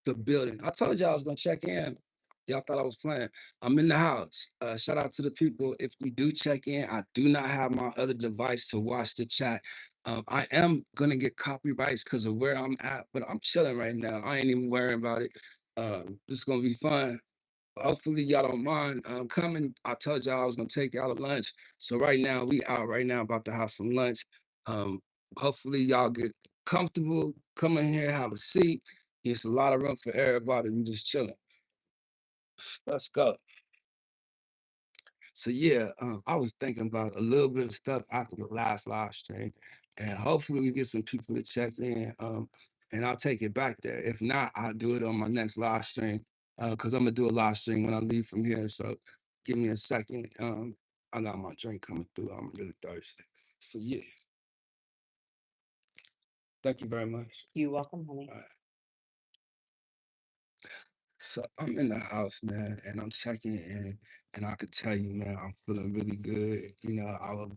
the building. I told y'all I was gonna check in. Y'all thought I was playing. I'm in the house. Shout out to the people. If you do check in, I do not have my other device to watch the chat. I am gonna get copyrights because of where I'm at, but I'm chilling right now. I ain't even worrying about it. This is gonna be fun. Hopefully y'all don't mind coming. I told y'all I was gonna take y'all to lunch. So right now we out right now about to have some lunch. Um, hopefully y'all get comfortable, come in here, have a seat. It's a lot of room for everybody. We just chilling. Let's go. So yeah, I was thinking about a little bit of stuff after the last live stream, and hopefully we get some people to check in. And I'll take it back there. If not, I'll do it on my next live stream. Because I'm gonna do a live stream when I leave from here. So give me a second. I got my drink coming through. I'm really thirsty. So yeah, thank you very much. You're welcome, honey. So I'm in the house, man, and I'm checking in, and I could tell you, man, I'm feeling really good. I was,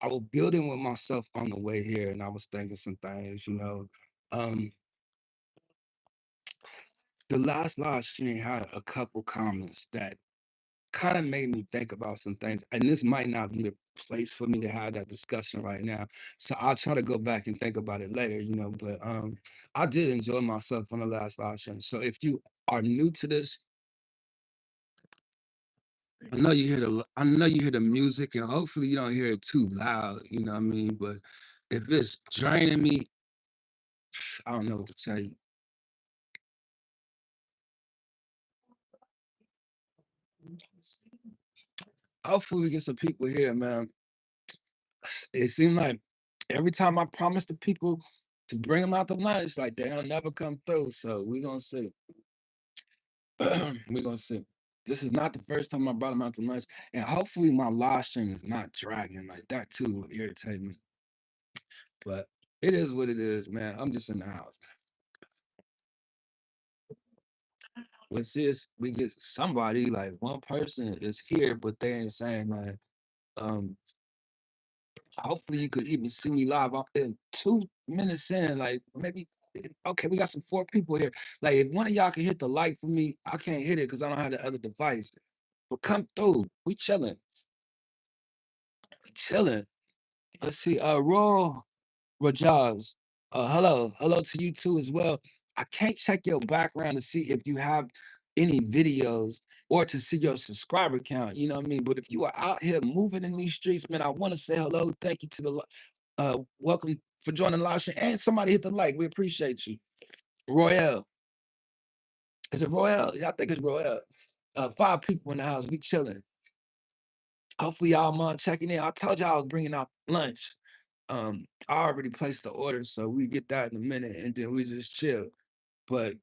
I was building with myself on the way here, and I was thinking some things. Um, the last live stream had a couple comments that kind of made me think about some things, and this might not be the place for me to have that discussion right now. So I'll try to go back and think about it later, But I did enjoy myself on the last live stream. So if you are new to this, I know you hear the music, and hopefully you don't hear it too loud, you know what I mean? But if it's draining me, I don't know what to tell you. Hopefully we get some people here, man. It seems like every time I promise the people to bring them out to lunch, like they don't never come through. So we're gonna see. We're gonna see. This is not the first time I brought them out to lunch, and hopefully my live stream is not dragging like that too will irritate me. But it is what it is, man. I'm just in the house. What's this? We get somebody like one person is here, but they ain't saying like, um, hopefully you could even see me live in 2 minutes in, like maybe okay, we got some 4 people here. Like if one of y'all can hit the like for me, I can't hit it because I don't have the other device. But come through. We chilling. We chilling. Let's see. Royal Rajaz. Hello to you too as well. I can't check your background to see if you have any videos or to see your subscriber count. You know what I mean? But if you are out here moving in these streets, man, I want to say hello. Thank you to the welcome for joining the live stream. And somebody hit the like. We appreciate you. Royale. Is it Royale? Yeah, I think it's Royale. 5 people in the house. We chilling. Hopefully y'all mind checking in. I told y'all I was bringing out lunch. I already placed the order, so we get that in a minute, and then we just chill. But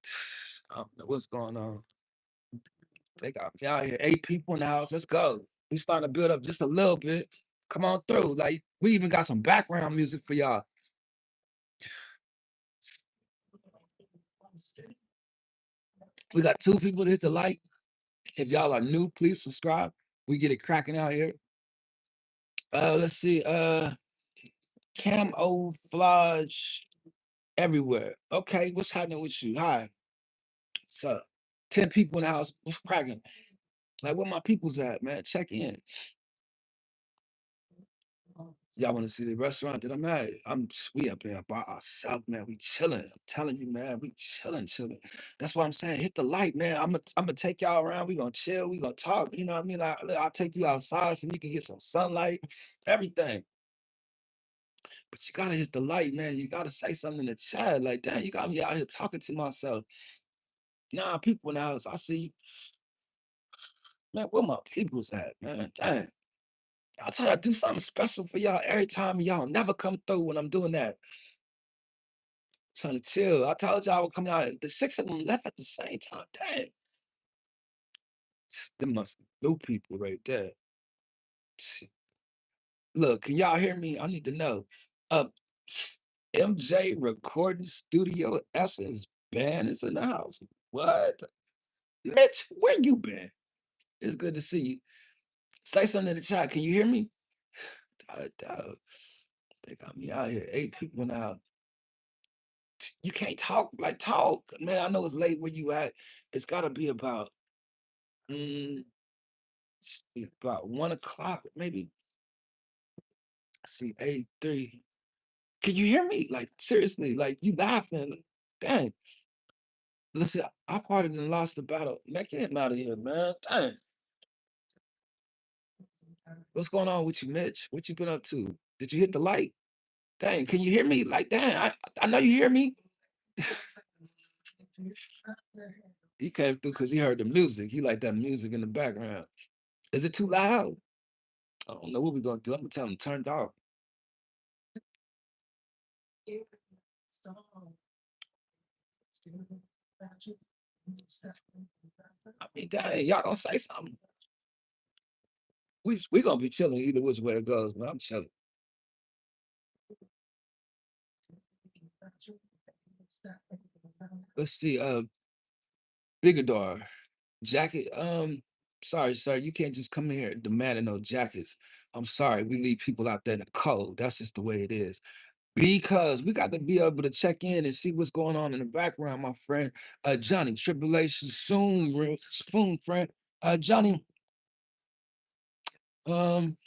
I don't know what's going on. They got me out here. 8 people in the house. Let's go. We starting to build up just a little bit. Come on through. Like we even got some background music for y'all. We got 2 people to hit the like. If y'all are new, please subscribe. We get it cracking out here. Let's see. Camouflage everywhere. Okay, what's happening with you? Hi. So 10 people in the house. What's cracking? Like where my people's at, man? Check in. Y'all want to see the restaurant that I'm at? We up here by ourselves, man. We chilling. I'm telling you, man. We chilling. That's what I'm saying. Hit the light, man. I'm gonna take y'all around. We gonna chill. We gonna talk. You know what I mean? Like I'll take you outside so you can get some sunlight, everything. But you gotta hit the light, man. You gotta say something in the chat. Like, damn, you got me out here talking to myself. Nah, people in the house. I see you. Man, where my people's at, man? Damn. I try to do something special for y'all every time. Y'all never come through when I'm doing that. Trying to chill. I told y'all I was coming out. The 6 of them left at the same time. Damn. Them must be new people right there. Look, can y'all hear me? I need to know. Uh, MJ Recording Studio Essence Band is in the house. What? Mitch, where you been? It's good to see you. Say something in the chat. Can you hear me? They got me out here. 8 people in the house. You can't talk, like, talk. Man, I know it's late where you at. It's gotta be about, mm, about 1 o'clock, maybe. I see 8:03. Can you hear me? Like, seriously, like, you laughing. Dang. Listen, I probably done lost the battle. Man, get him out of here, man. Dang. What's going on with you, Mitch? What you been up to? Did you hit the light? Dang, can you hear me? Like, dang, I know you hear me. He came through because he heard the music. He like that music in the background. Is it too loud? I don't know what we gonna do. I'm gonna tell him to turn it off. I mean, dang, y'all gonna say something. We gonna be chilling either which way it goes, man. I'm chilling. Let's see. Bigador. Jacket. Sorry, sir. You can't just come in here demanding no jackets. I'm sorry. We need people out there in the cold. That's just the way it is. Because we got to be able to check in and see what's going on in the background, my friend. Johnny, tribulation soon, real soon, friend. Johnny, um,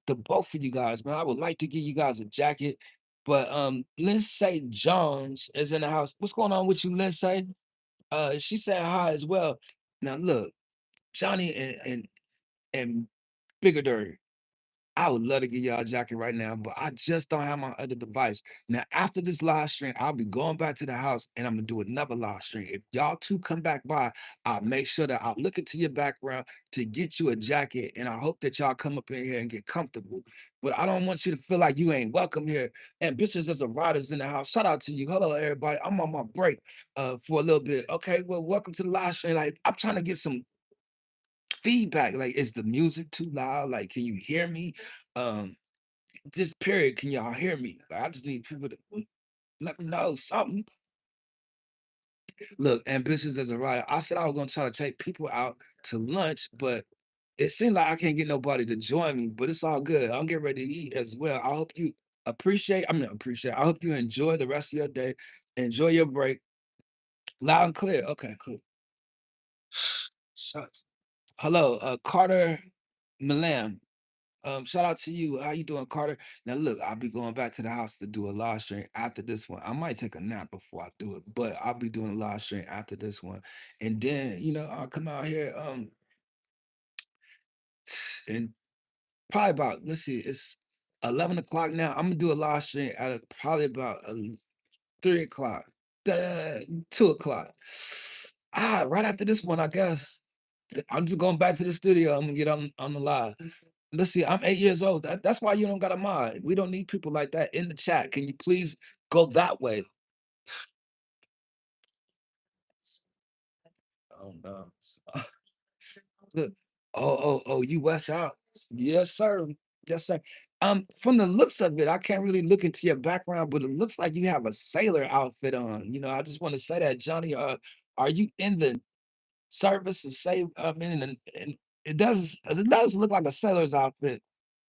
the both of you guys, man. I would like to give you guys a jacket, but Lindsay Jones is in the house. What's going on with you, Lindsay? She said hi as well. Now look, Johnny and Bigger Dirty. I would love to get y'all a jacket right now, but I just don't have my other device. Now, after this live stream, I'll be going back to the house and I'm gonna do another live stream. If y'all two come back by, I'll make sure that I'll look into your background to get you a jacket. And I hope that y'all come up in here and get comfortable. But I don't want you to feel like you ain't welcome here. And bitches as a riders in the house. Shout out to you. Hello, everybody. I'm on my break for a little bit. Okay, well, welcome to the live stream. Like, I'm trying to get some feedback. Like, is the music too loud? Like, can you hear me? Um, this period, can y'all hear me? Like, I just need people to let me know something. Look, ambitious as a writer. I said I was gonna try to take people out to lunch, but it seemed like I can't get nobody to join me, but it's all good. I'm getting ready to eat as well. I hope you appreciate, I mean appreciate, I hope you enjoy the rest of your day. Enjoy your break. Loud and clear. Okay, cool. Shucks. Hello, Carter Milan. Shout out to you. How you doing, Carter? Now look, I'll be going back to the house to do a live stream after this one. I might take a nap before I do it, but I'll be doing a live stream after this one. And then, I'll come out here and probably about, let's see, it's 11 o'clock now. I'm gonna do a live stream at probably about 3 o'clock, 2 o'clock. Right after this one, I guess. I'm just going back to the studio. I'm gonna get on the live. Let's see, I'm 8 years old. That's why you don't got a mod. We don't need people like that in the chat. Can you please go that way? Oh no. Look. Oh, you West out. Yes, sir. Yes, sir. From the looks of it, I can't really look into your background, but it looks like you have a sailor outfit on. I just want to say that, Johnny. Are you in the service to save? I mean, and it does look like a sailor's outfit.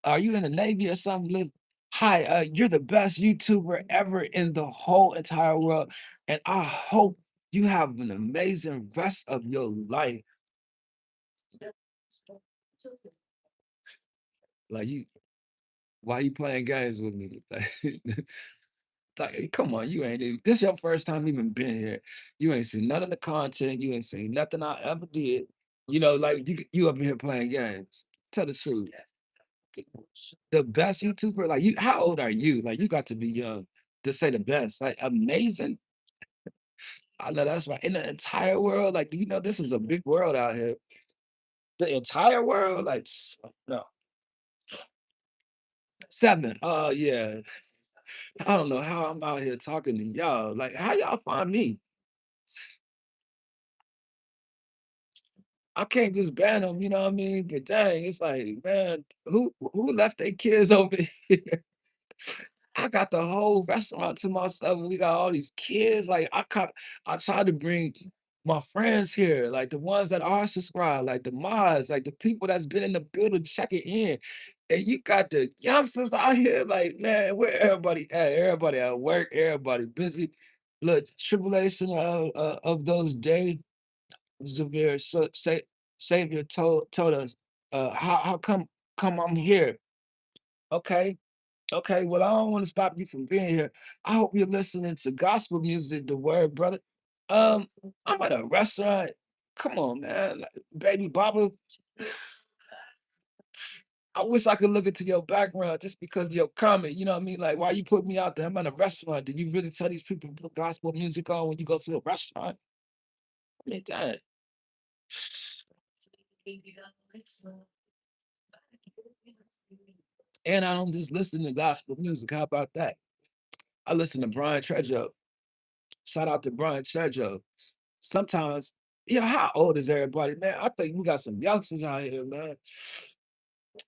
Are you in the Navy or something? Hi, you're the best YouTuber ever in the whole entire world, and I hope you have an amazing rest of your life. Like why you playing games with me? Like, come on, you ain't even. This your first time even been here. You ain't seen none of the content. You ain't seen nothing I ever did. Like you up in here playing games. Tell the truth. The best YouTuber, like you. How old are you? Like you got to be young to say the best. Like amazing. I know that's right. In the entire world, like this is a big world out here. The entire world, like no 7. Oh yeah. I don't know how I'm out here talking to y'all. Like how y'all find me? I can't just ban them, you know what I mean? But dang, it's like, man, who left their kids over here? I got the whole restaurant to myself. And we got all these kids. Like I tried to bring my friends here, like the ones that are subscribed, like the mods, like the people that's been in the building checking in. And you got the youngsters out here, like, man, where everybody at? Everybody at work, everybody busy. look, tribulation of those days, Zavir, so, say, Savior told us, how come I'm here? Okay, okay. Well, I don't want to stop you from being here. I hope you're listening to gospel music, the word, brother. Um, I'm at a restaurant. Come on, man, like, baby Baba. I wish I could look into your background just because of your comment. You know what I mean? Like, why you put me out there? I'm at a restaurant. Did you really tell these people to put gospel music on when you go to a restaurant? I mean, dang. And I don't just listen to gospel music. How about that? I listen to Brian Trejo. Shout out to Brian Trejo. Sometimes, yeah, how old is everybody, man? I think we got some youngsters out here, man.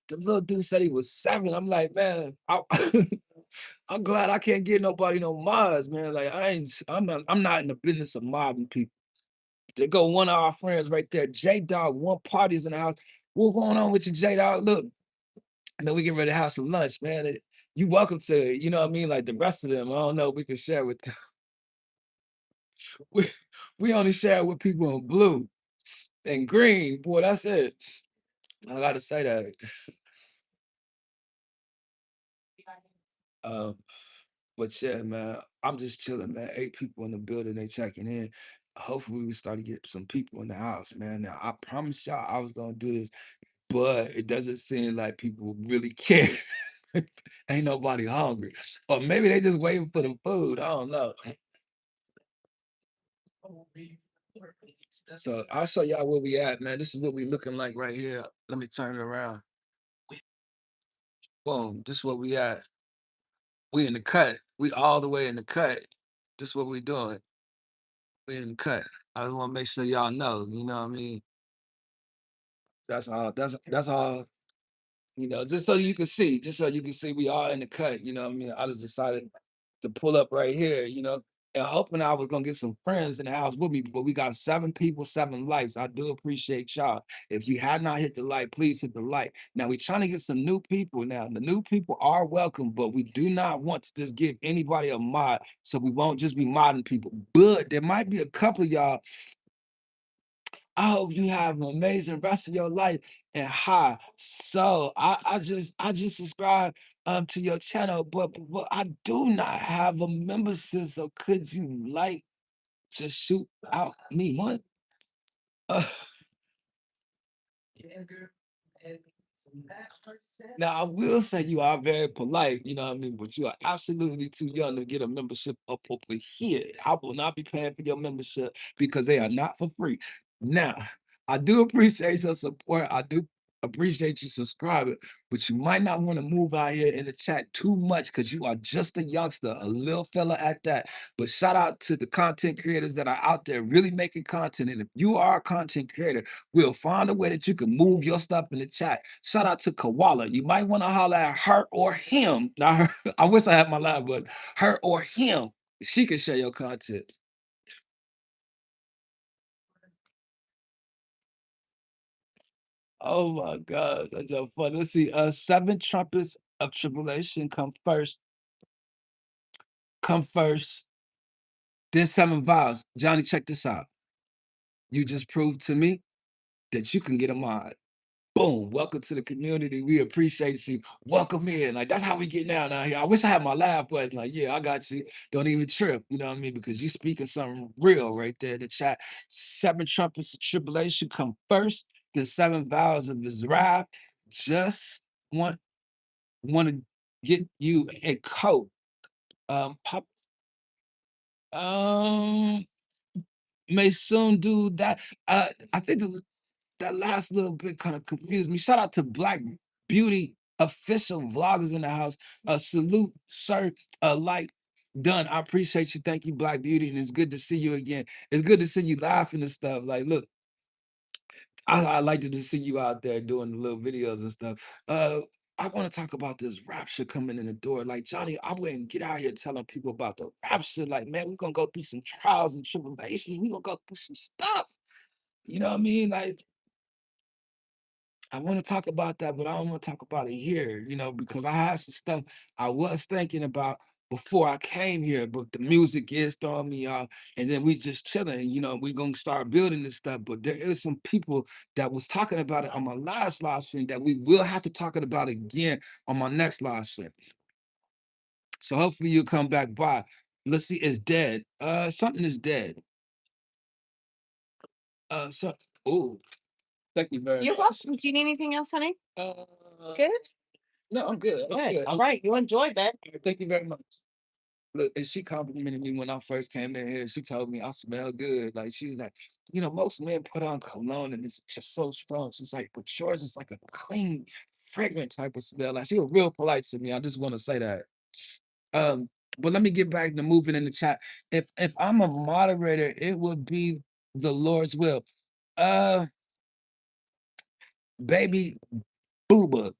The little dude said he was 7. I'm like, man, I'm glad I can't get nobody no mods, man. Like I'm not in the business of mobbing people. There go one of our friends right there, J Dog. One party's in the house. What's going on with you, J Dog? Look, I know we getting ready to have some lunch, man. You welcome to, you know what I mean? Like the rest of them, I don't know. We can share with them. We, we only share with people in blue and green. Boy, that's it. I gotta say that. Um, but yeah, man, I'm just chilling, man. 8 people in the building, they checking in. Hopefully, we start to get some people in the house, man. Now, I promised y'all I was gonna do this, but it doesn't seem like people really care. Ain't nobody hungry, or maybe they just waiting for the food. I don't know. So I'll show y'all where we at, man. This is what we looking like right here. Let me turn it around. Boom. This is what we at. We in the cut. We all the way in the cut. This is what we doing. We in the cut. I just want to make sure y'all know. You know what I mean? That's all. That's all. You know, just so you can see, just so you can see we are in the cut, you know what I mean? I just decided to pull up right here, you know, and hoping I was gonna get some friends in the house with me, but we got 7 people, 7 likes. I do appreciate y'all. If you have not hit the like, please hit the like. Now we're trying to get some new people now. The new people are welcome, but we do not want to just give anybody a mod, so we won't just be modding people. But there might be a couple of y'all. I hope you have an amazing rest of your life and hi. So I just subscribed to your channel, but I do not have a membership. So could you like just shoot out me one? Uh, Now I will say you are very polite, you know what I mean, but you are absolutely too young to get a membership up over here. I will not be paying for your membership because they are not for free. Now, I do appreciate your support. I do appreciate you subscribing, but you might not want to move out here in the chat too much because you are just a youngster, a little fella at that. But shout out to the content creators that are out there really making content. And if you are a content creator, we'll find a way that you can move your stuff in the chat. Shout out to Koala. You might want to holler at her or him. Now, I wish I had my live, but her or him, she can share your content. Oh my God, that's so fun. Let's see. 7 trumpets of tribulation come first. Come first. Then 7 vials. Johnny, check this out. You just proved to me that you can get a mod. Boom, welcome to the community. We appreciate you. Welcome in. Like that's how we get down out here. I wish I had my laugh button. Like, yeah, I got you. Don't even trip. You know what I mean? Because you speaking something real right there in the chat. 7 trumpets of tribulation come first. The 7 vials of his wrath. Just want to get you a coat. Pop, um, may soon do that. I think that last little bit kind of confused me. Shout out to Black Beauty official vloggers in the house. Salute, sir. Like done. I appreciate you. Thank you, Black Beauty, and it's good to see you again. It's good to see you laughing and stuff. Like, look, I like to see you out there doing the little videos and stuff. I want to talk about this rapture coming in the door. Like Johnny, I wouldn't get out here telling people about the rapture. Like, man, we're gonna go through some trials and tribulations. We're gonna go through some stuff. You know what I mean? Like, I want to talk about that, but I don't want to talk about it here, you know, because I had some stuff I was thinking about, before I came here, but the music is throwing me off, and then we just chilling. We gonna start building this stuff. But there is some people that was talking about it on my last live stream that we will have to talk about again on my next live stream. So hopefully you'll come back by. Let's see, it's dead. Something is dead. So oh, thank you very You're much. welcome. Do you need anything else, honey? Uh, Good? no, I'm good. I'm Good. good. All right. You enjoy, babe. Thank you very much. Look, and she complimented me when I first came in here. She told me I smell good. Like she was like, most men put on cologne and it's just so strong. She's like, but yours is like a clean, fragrant type of smell. Like she was real polite to me. I just want to say that. Um, but let me get back to moving in the chat. If I'm a moderator, it would be the Lord's will. Uh, baby booba.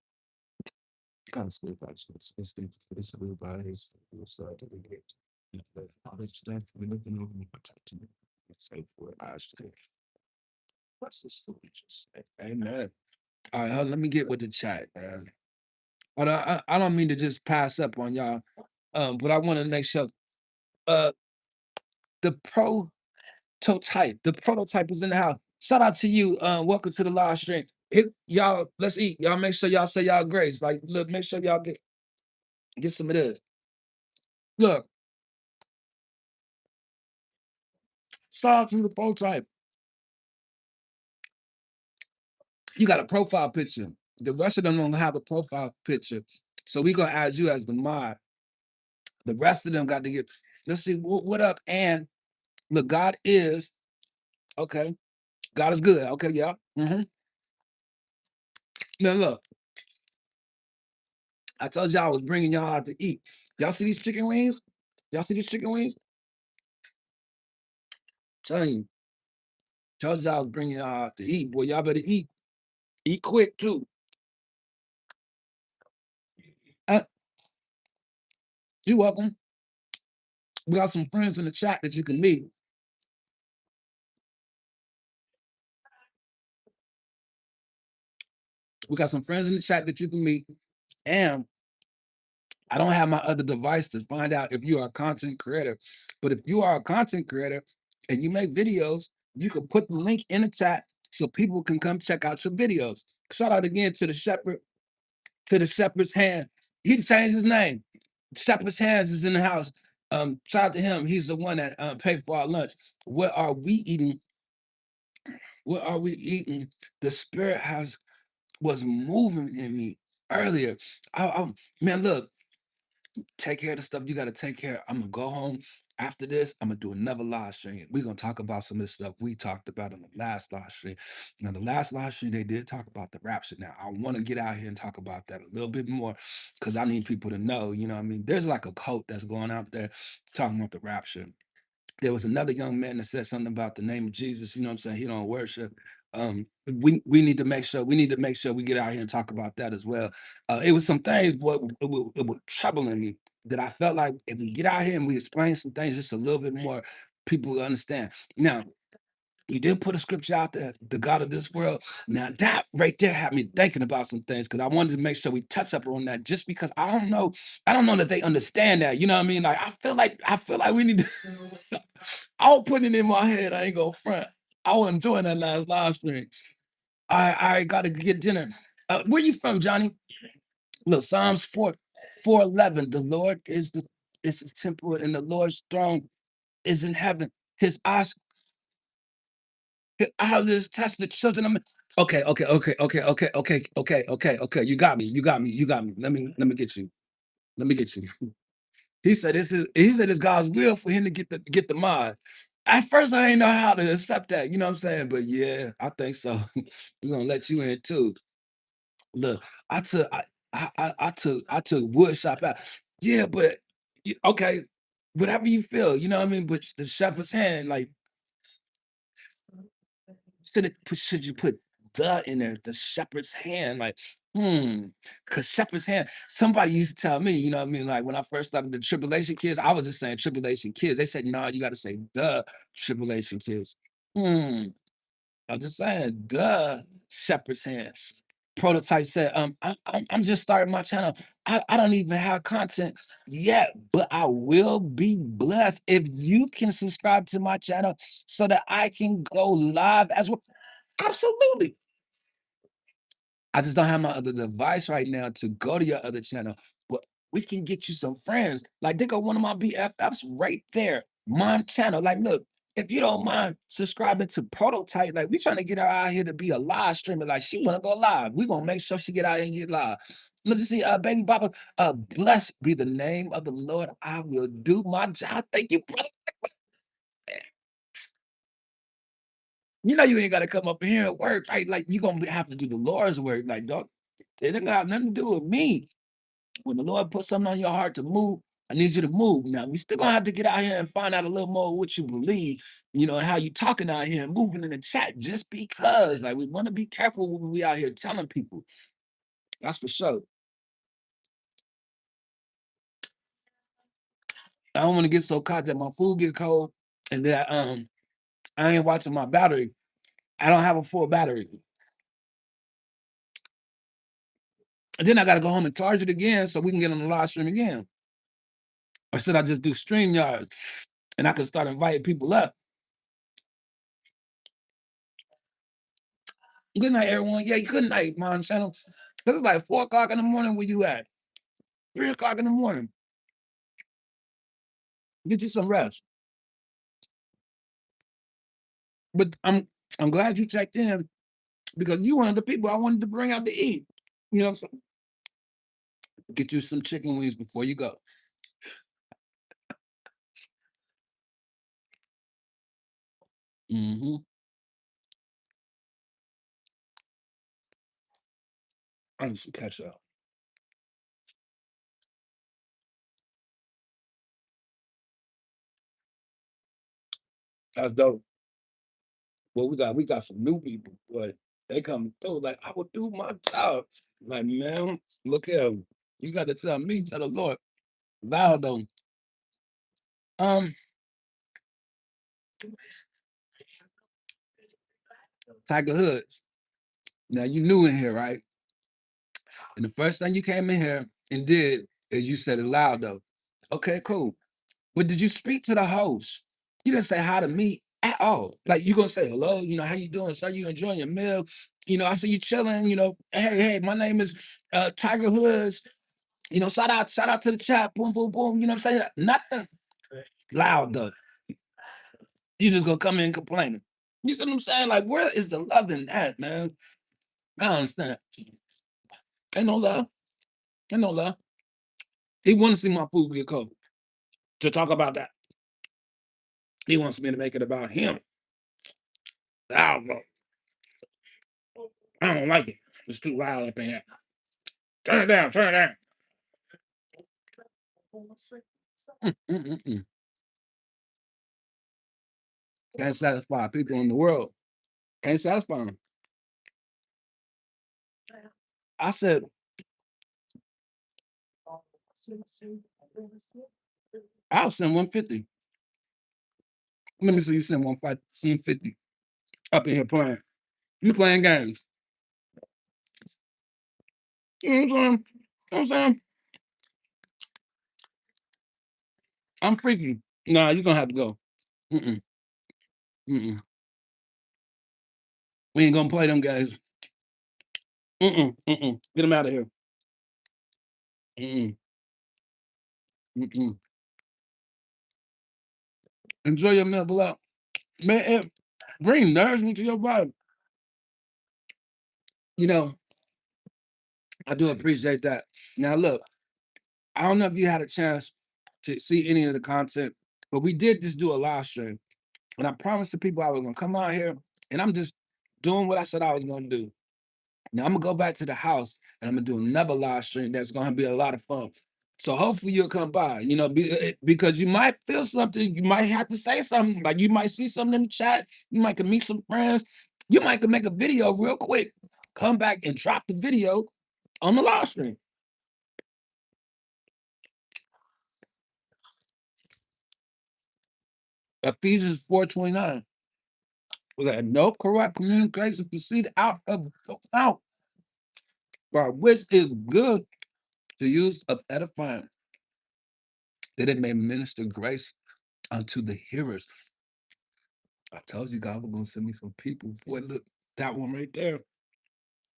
Kind of sleep actually. It's thank you for this everybody's side to the gate. Knowledge that we looking over me, protecting me. Safe for I should. What's this foolishness? Amen. All right, let me get with the chat, man. But I don't mean to just pass up on y'all. But I want to make sure uh the prototype is in the house. Shout out to you. Welcome to the live stream. Y'all, let's eat. Y'all make sure y'all say y'all grace. Like, look, make sure y'all get some of this. Look, shout out to the prototype. You got a profile picture. The rest of them don't have a profile picture. So we gonna add you as the mod. The rest of them got to get. Let's see what up. And look, God is okay. God is good. Okay, yeah. Now look, I told y'all I was bringing y'all out to eat. Y'all see these chicken wings? Y'all see these chicken wings? Telling you, told y'all I was bringing y'all out to eat. Boy, y'all better eat. Eat quick too. Uh, you're welcome. We got some friends in the chat that you can meet. We got some friends in the chat that you can meet. And I don't have my other device to find out if you are a content creator. But if you are a content creator and you make videos, you can put the link in the chat so people can come check out your videos. Shout out again to the shepherd's hand. He changed his name. Shepherd's hands is in the house. Shout out to him. He's the one that paid for our lunch. What are we eating? What are we eating? The spirit was moving in me earlier. Man, look, take care of the stuff you got to take care of. I'm gonna go home after this. I'm gonna do another live stream. We're gonna talk about some of the stuff we talked about in the last live stream. Now, the last live stream, they did talk about the rapture. Now, I want to get out here and talk about that a little bit more because I need people to know, what I mean? There's like a cult that's going out there talking about the rapture. There was another young man that said something about the name of Jesus. You know what I'm saying? He don't worship. We need to make sure we get out here and talk about that as well. It was some things it was troubling me that I felt like if we get out here and we explain some things just a little bit more, people will understand. Now, you did put a scripture out there, the God of this world. Now that right there had me thinking about some things because I wanted to make sure we touch up on that just because I don't know that they understand that. You know what I mean? Like I feel like we need to I was putting it in my head, I ain't gonna front. I was enjoying that last live stream. I gotta get dinner. Where you from, Johnny? Look, Psalms 4:11. The Lord is his temple, and the Lord's throne is in heaven. His eyes how this test the children of men. Okay. You got me. Let me get you. Let me get you. He said it's God's will for him to get the mind. At first, I didn't know how to accept that, you know what I'm saying? But yeah, I think so. We're gonna let you in too. Look, I took wood shop out. Yeah, but okay, whatever you feel, you know what I mean? But the shepherd's hand, like should you put the in there, the shepherd's hand, like, because shepherd's hand, somebody used to tell me, you know what I mean? Like when I first started the Tribulation Kids, I was just saying Tribulation Kids. They said, no, you got to say the Tribulation Kids. I'm just saying the shepherd's hand. Prototype said, I'm just starting my channel. I don't even have content yet, but I will be blessed if you can subscribe to my channel so that I can go live as well. Absolutely. I just don't have my other device right now to go to your other channel, but we can get you some friends. Like, they go one of my BFFs right there, my channel. Like, look, if you don't mind subscribing to Prototype, like, we trying to get her out here to be a live streamer. Like, she want to go live. We gonna make sure she get out here and get live. Let's see, baby Baba, blessed be the name of the Lord. I will do my job. Thank you, brother. You know you ain't got to come up here and work, right? Like, you gonna have to do the Lord's work. Like, dog, it ain't got nothing to do with me. When the Lord puts something on your heart to move, I need you to move. Now, we still gonna have to get out here and find out a little more what you believe, and how you talking out here and moving in the chat, just because, like, we want to be careful when we out here telling people. That's for sure. I don't want to get so caught that my food gets cold and that I ain't watching my battery. I don't have a full battery. And then I gotta go home and charge it again so we can get on the live stream again. Or should I just do StreamYard and I can start inviting people up? Good night, everyone. Yeah, good night, Mon Channel. Because it's like 4 o'clock in the morning where you at. 3 o'clock in the morning. Get you some rest. But I'm glad you checked in because you one of the people I wanted to bring out to eat. So get you some chicken wings before you go. Mm-hmm. I need some ketchup. That's dope. Well, we got some new people, but they coming through. Like, I will do my job. Like, man, look here. You got to tell me, tell the Lord. Loud though. Um, Tiger Hoods. Now you new in here, right? And the first thing you came in here and did is you said it loud though. Okay, cool. But did you speak to the host? You didn't say hi to me at all. Like, you gonna say hello, how you doing, sir? You enjoying your meal? I see you chilling, hey, my name is Tiger Hoods. Shout out to the chat. Boom, boom, boom. You know what I'm saying? Nothing loud though. You just gonna come in complaining. You see what I'm saying? Like, where is the love in that, man? I don't understand. Ain't no love. Ain't no love. He want to see my food get cold. To talk about that. He wants me to make it about him. I don't know. I don't like it. It's too loud up in here. Turn it down. Turn it down. Mm. Can't satisfy people in the world. Can't satisfy them. I said, I'll send 150. Let me see you send 150 up in here playing. You playing games. You know what I'm saying? You know what I'm saying? I'm freaky. Nah, you're gonna have to go. Mm-mm. Mm-mm. We ain't gonna play them guys. Mm-mm. Mm-mm. Get them out of here. Mm-mm. Mm-mm. Enjoy your meal below. Man, it bring nourishment to your body. You know, I do appreciate that. Now, look, I don't know if you had a chance to see any of the content, but we did just do a live stream. And I promised the people I was going to come out here and I'm just doing what I said I was going to do. Now, I'm going to go back to the house and I'm going to do another live stream that's going to be a lot of fun. So hopefully you'll come by, because you might feel something. You might have to say something. Like, you might see something in the chat. You might can meet some friends. You might can make a video real quick. Come back and drop the video on the live stream. Ephesians 4:29. Was that no corrupt communication proceed out of out But which is good to use of edifying, that it may minister grace unto the hearers. I told you God was gonna send me some people. Boy, look, that one right there.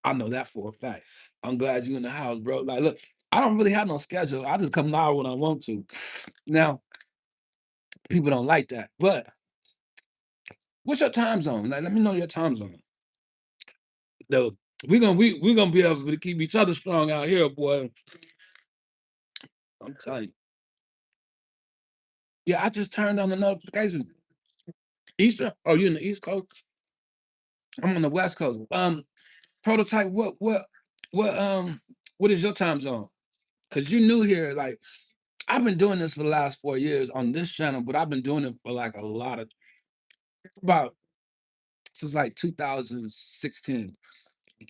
I know that for a fact. I'm glad you in the house, bro. Like, look, I don't really have no schedule. I just come live when I want to. Now, people don't like that. But what's your time zone? Like, let me know your time zone. No, we gonna be able to keep each other strong out here, boy. I'm telling you. Yeah, I just turned on the notification. Eastern? Oh, you in the East Coast? I'm on the West Coast. Prototype, what is your time zone? Because you new here, like I've been doing this for the last 4 years on this channel, but I've been doing it for like a lot of about since like 2016.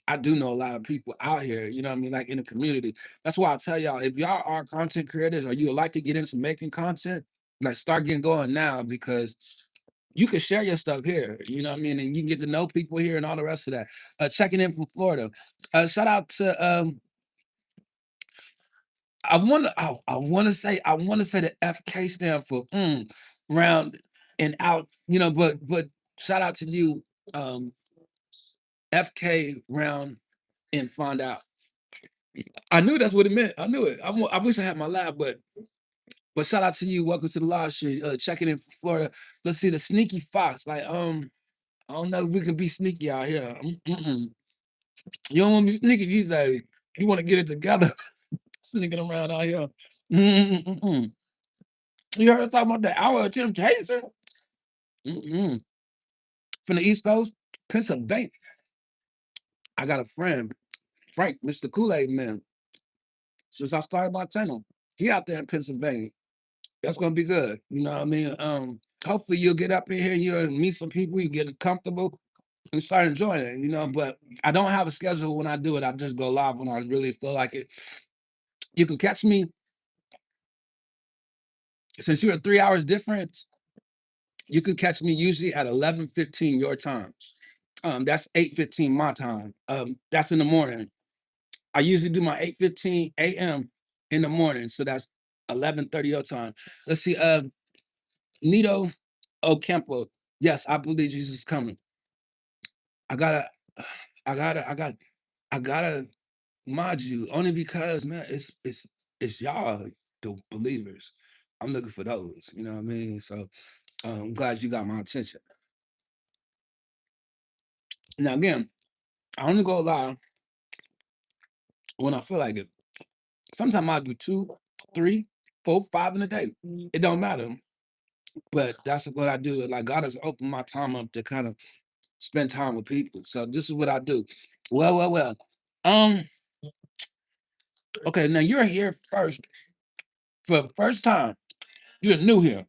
I do know a lot of people out here, you know what I mean, like in the community. That's why I tell y'all, if y'all are content creators or you would like to get into making content, like start getting going now because you can share your stuff here, you know what I mean, and you can get to know people here and all the rest of that. Checking in from Florida. Shout out to I want to say the FK stand for round and out, you know, but shout out to you, um, FK round and find out. I knew that's what it meant. I knew it. I wish I had my lab, but shout out to you. Welcome to the live stream. Checking in from Florida. Let's see the sneaky fox. Like I don't know if we can be sneaky out here. You don't want to be sneaky these days. You want to get it together. Sneaking around out here. Mm-mm-mm-mm. You heard us talking about the hour of temptation? Mm-mm. From the East Coast, Pennsylvania. I got a friend, Frank, Mr. Kool-Aid Man. Since I started my channel, he out there in Pennsylvania. That's gonna be good. You know what I mean? Hopefully you'll get up in here, you'll meet some people, you get comfortable and start enjoying it, you know. But I don't have a schedule when I do it. I just go live when I really feel like it. You can catch me since you're 3 hours difference, you can catch me usually at 11:15 your time. That's 8:15 my time. That's in the morning. I usually do my 8:15 a.m. in the morning, so that's 11:30 your time. Let's see, Nito Ocampo. Yes, I believe Jesus is coming. I gotta, I gotta, I got, I gotta mod you only because man, it's y'all the believers. I'm looking for those. You know what I mean? So I'm glad you got my attention. Now again, I only go live when I feel like it. Sometimes I do two, three, four, five in a day. It don't matter. But that's what I do. Like God has opened my time up to kind of spend time with people. So this is what I do. Well. Um, okay, now you're here first for the first time. You're new here.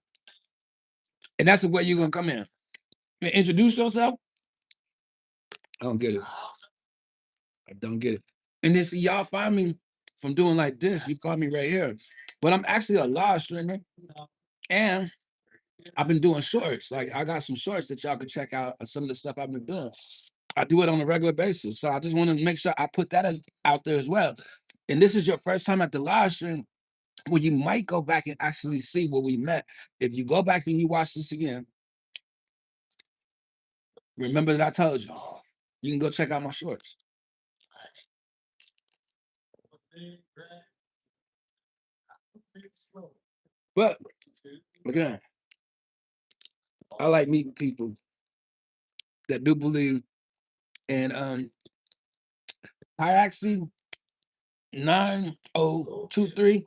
And that's the way you're gonna come in. And introduce yourself. I don't get it. I don't get it. And then see y'all find me from doing like this. You find me right here. But I'm actually a live streamer. And I've been doing shorts. Like I got some shorts that y'all can check out some of the stuff I've been doing. I do it on a regular basis. So I just want to make sure I put that out there as well. And this is your first time at the live stream, well, you might go back and actually see where we met. If you go back and you watch this again, remember that I told you. You can go check out my shorts. But again, I like meeting people that do believe. And I actually 9023,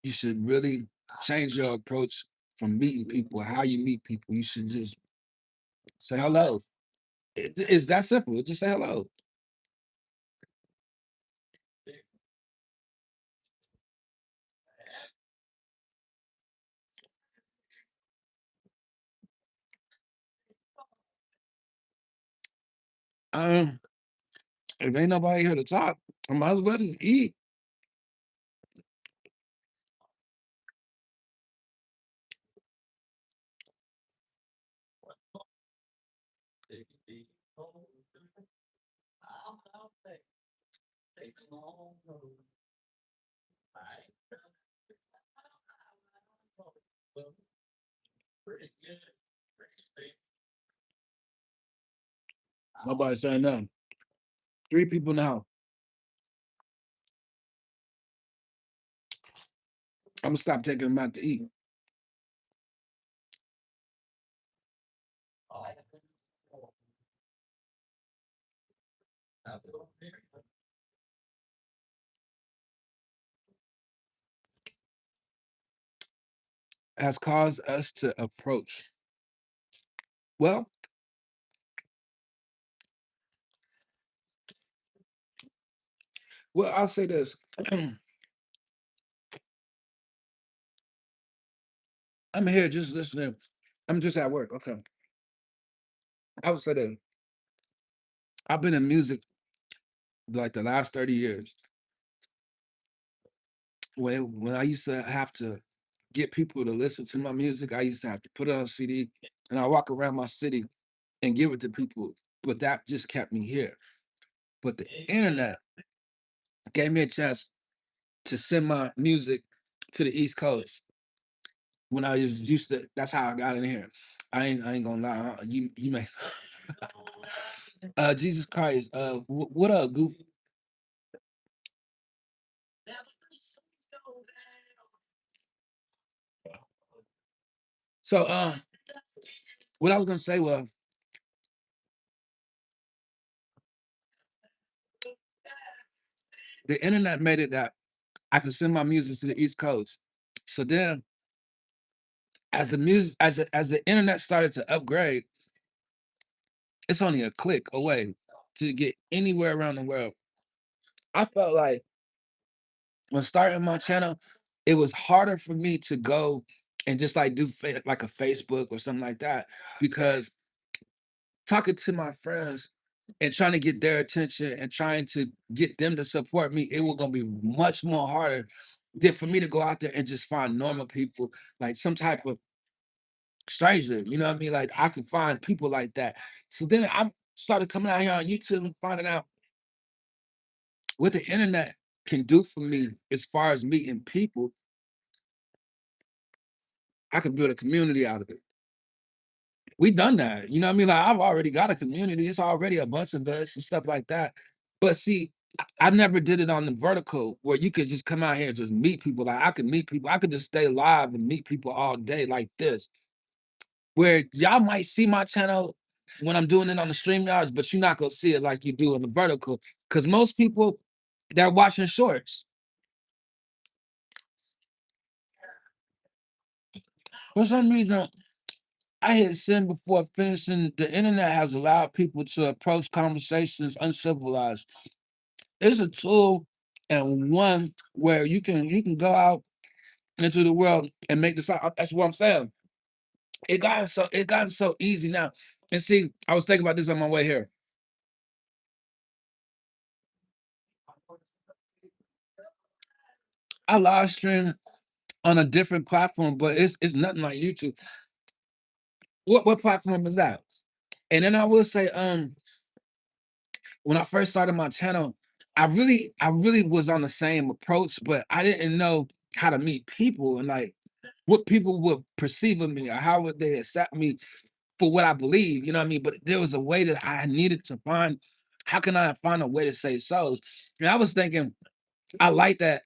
you should really change your approach from meeting people, how you meet people. You should just say hello. It's that simple. Just say hello. Um, if ain't nobody here to talk, I might as well just eat. Nobody saying nothing. 3 people now. I'm gonna stop taking them out to eat. Has caused us to approach. Well, I'll say this. I'm here just listening. I'm just at work. Okay. I would say that I've been in music like the last 30 years. When I used to have to get people to listen to my music, I used to have to put it on a CD and I walk around my city and give it to people. But that just kept me here. But the internet gave me a chance to send my music to the East Coast. When I was used to, that's how I got in here. I ain't gonna lie. You may Jesus Christ. What up, goof? So what I was gonna say was the internet made it that I could send my music to the East Coast. So then as the music as the internet started to upgrade, it's only a click away to get anywhere around the world. I felt like when starting my channel, it was harder for me to go and just like do like a Facebook or something like that because talking to my friends and trying to get their attention and trying to get them to support me, it was gonna be much more harder than for me to go out there and just find normal people, like some type of stranger. You know what I mean? Like I could find people like that. So then I started coming out here on YouTube and finding out what the internet can do for me as far as meeting people. I could build a community out of it. We done that. You know what I mean? Like I've already got a community. It's already a bunch of us and stuff like that. But see, I never did it on the vertical where you could just come out here and just meet people. Like I could meet people. I could just stay live and meet people all day like this. Where y'all might see my channel when I'm doing it on the stream yards, but you're not gonna see it like you do in the vertical. Because most people they're watching shorts. For some reason, I hit send before finishing. The internet has allowed people to approach conversations uncivilized. It's a tool and one where you can go out into the world and make this. That's what I'm saying. It gotten so easy now. And see, I was thinking about this on my way here. I live stream on a different platform, but it's nothing like YouTube. What platform is that? And then I will say, when I first started my channel, I really was on the same approach, but I didn't know how to meet people and like what people would perceive of me or how would they accept me for what I believe, you know what I mean? But there was a way that I needed to find. How can I find a way to say so? And I was thinking, I like that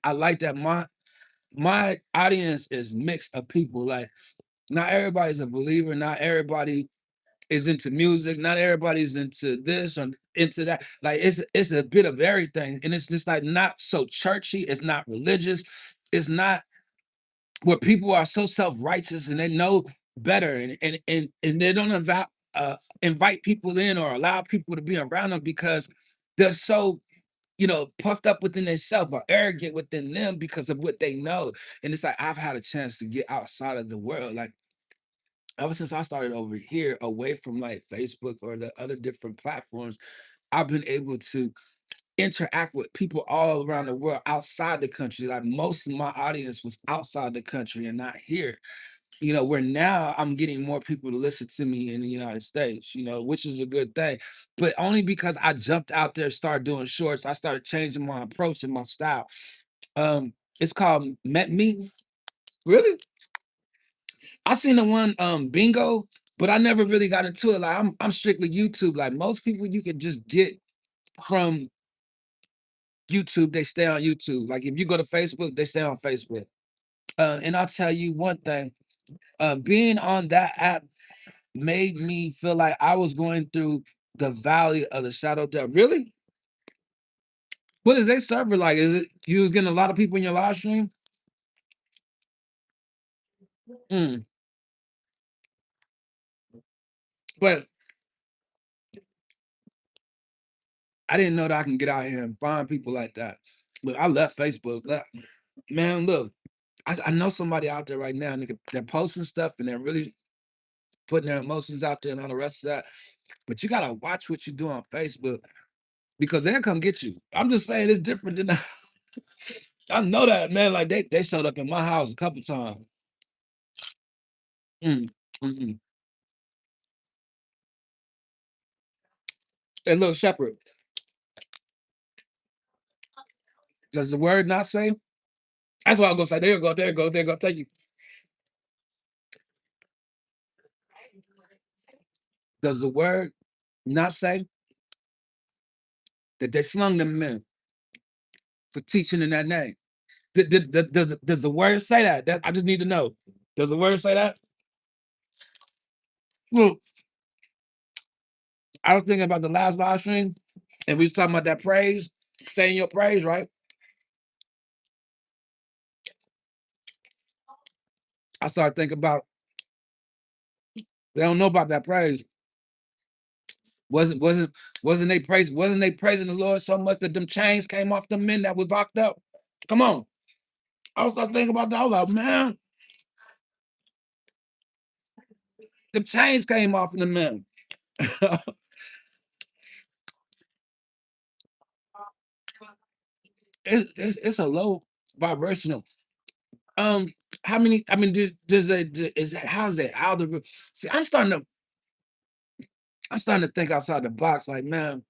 my audience is mixed of people. Like not everybody's a believer, not everybody is into music, not everybody's into this or into that. Like it's a bit of everything. And it's just like not so churchy, it's not religious, it's not where people are so self-righteous and they know better and they don't invite people in or allow people to be around them because they're so puffed up within themselves or arrogant within them because of what they know. And it's like I've had a chance to get outside of the world. Like ever since I started over here, away from like Facebook or the other different platforms, I've been able to interact with people all around the world outside the country. Like most of my audience was outside the country and not here. where now I'm getting more people to listen to me in the United States, which is a good thing. But only because I jumped out there, started doing shorts, I started changing my approach and my style. It's called Met Me. Really? I seen the one bingo, but I never really got into it. Like I'm strictly YouTube. Like most people you can just get from YouTube, they stay on YouTube. Like if you go to Facebook, they stay on Facebook. And I'll tell you one thing, being on that app made me feel like I was going through the valley of the shadow of death. Really? What is their server like? Is it you was getting a lot of people in your live stream? Mm. But I didn't know that I can get out here and find people like that. Look, I left Facebook. Man, look, I know somebody out there right now, nigga, they're posting stuff and they're really putting their emotions out there and all the rest of that. But you gotta watch what you do on Facebook because they'll come get you. I'm just saying it's different than I know that, man. Like they showed up in my house a couple times. Mm, mm. And look, Shepherd, does the word not say? That's what I was gonna say. There you go, there you go, there you go. Thank you. Does the word not say that they slung them men for teaching in that name? Does the word say that? I just need to know. Does the word say that? Well, I was thinking about the last live stream, and we was talking about that praise, saying your praise, right? I started thinking about they don't know about that praise. Wasn't wasn't wasn't they praising the Lord so much that them chains came off the men that was locked up? Come on. I was starting thinking about that. I was like, man, the chains came off of the men. It's a low vibrational. Um, how many? I mean, does it is that how's that algorithm? See, I'm starting to think outside the box. Like, man,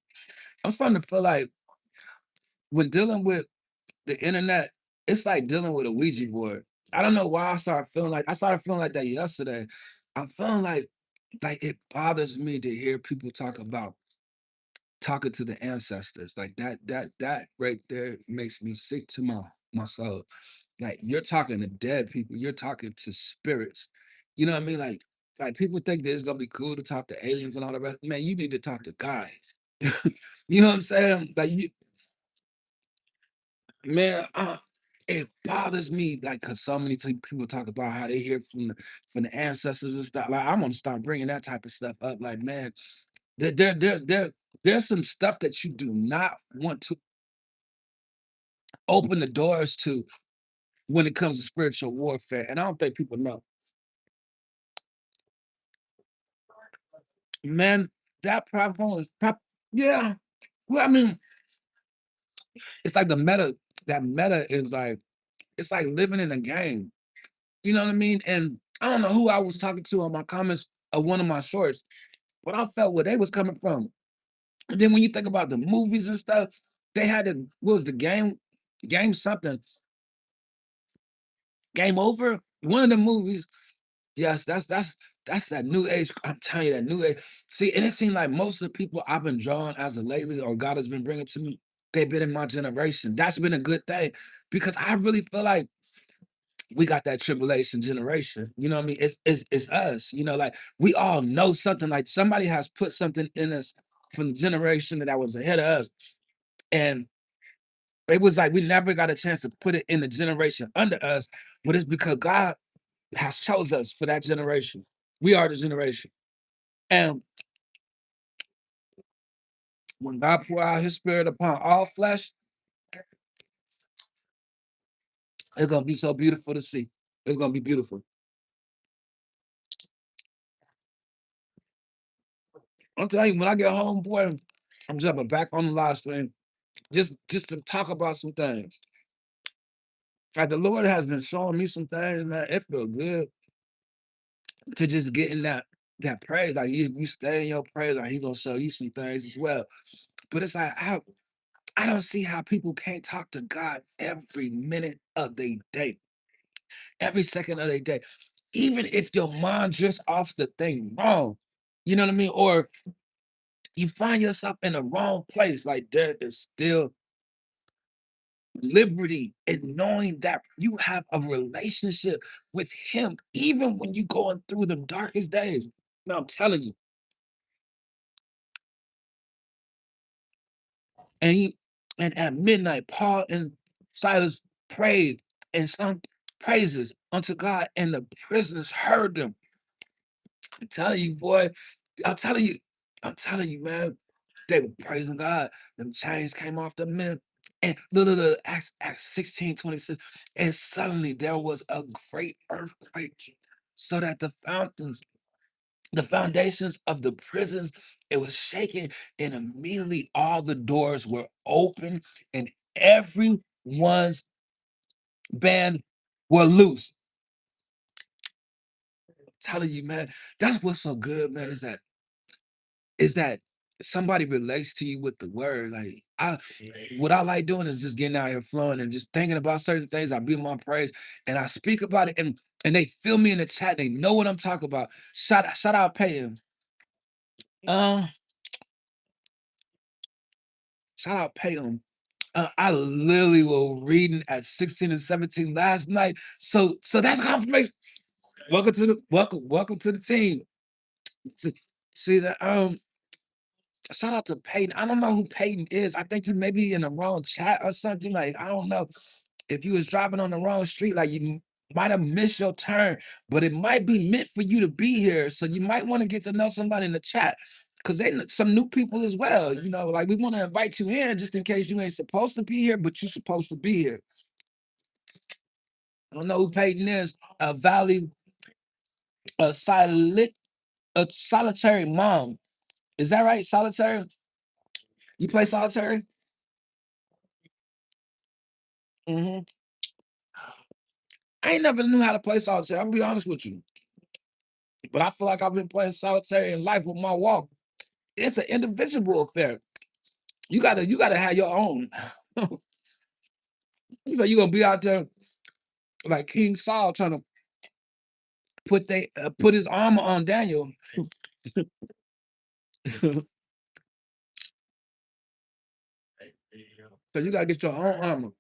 I'm starting to feel like when dealing with the internet, it's like dealing with a Ouija board. I don't know why I started feeling like that yesterday. I'm feeling like it bothers me to hear people talk about talking to the ancestors. Like that right there makes me sick to my soul. Like you're talking to dead people, you're talking to spirits. You know what I mean? Like people think that it's gonna be cool to talk to aliens and all the rest. Man, you need to talk to God. You know what I'm saying? Like you, man, it bothers me like because so many people talk about how they hear from the ancestors and stuff. Like I'm gonna start bringing that type of stuff up. Like man, there, there, there, there, there's some stuff that you do not want to open the doors to when it comes to spiritual warfare, and I don't think people know. Man, that platform is yeah. Well, I mean, it's like the meta. That meta is like it's like living in a game. You know what I mean? And I don't know who I was talking to on my comments of one of my shorts, but I felt where they was coming from. And then when you think about the movies and stuff, they had the what was the game something, game over. One of the movies, yes, that's that new age. I'm telling you, that new age. See, and it seemed like most of the people I've been drawing as of lately, or God has been bringing to me, they've been in my generation. That's been a good thing because I really feel like we got that tribulation generation. You know what I mean? It's us. You know, like we all know something. Like somebody has put something in us from the generation that was ahead of us, and it was like we never got a chance to put it in the generation under us. But it's because God has chose us for that generation. We are the generation. And when God pour out his spirit upon all flesh, it's gonna be so beautiful to see. It's gonna be beautiful. I'm telling you, when I get home, boy, I'm jumping back on the live stream just to talk about some things. Like the Lord has been showing me some things, man. It feels good. to just getting that praise. Like you stay in your praise, like he gonna show you some things as well. But it's like I don't see how people can't talk to God every minute of their day, every second of their day. Even if your mind drifts off the thing wrong, you know what I mean? Or you find yourself in the wrong place, like there is still liberty in knowing that you have a relationship with him, even when you're going through the darkest days. No, I'm telling you. And and at midnight, Paul and Silas prayed and sung praises unto God, and the prisoners heard them. I'm telling you, boy. I'm telling you, I'm telling you, man. They were praising God. Them chains came off the men. And look, Acts 16:26. And suddenly there was a great earthquake, so that the foundations of the prisons, it was shaking, and immediately all the doors were open, and everyone's band were loose. I'm telling you, man, that's what's so good, man, is that somebody relates to you with the word. Like what I like doing is just getting out here flowing and just thinking about certain things. I be in my praise and I speak about it, and they feel me in the chat. They know what I'm talking about. Shout out Peyton. Um, Shout out Peyton. I literally was reading at 16 and 17 last night. So that's confirmation. Welcome to the team. See, see that shout out to Peyton. I don't know who Peyton is. I think you may be in the wrong chat or something. Like, I don't know if you was driving on the wrong street, like you might have missed your turn, but it might be meant for you to be here. So you might want to get to know somebody in the chat. Cause some new people as well. You know, like we want to invite you in just in case you ain't supposed to be here, but you're supposed to be here. I don't know who Peyton is. A Valley, a silent, a solitary mom. Is that right? Solitary? You play solitary? Hmm. I ain't never knew how to play solitaire. I'm gonna be honest with you, but I feel like I've been playing solitaire in life with my walk. It's an individual affair. You gotta have your own. So you're gonna be out there like King Saul trying to put his armor on Daniel. So you gotta get your own armor.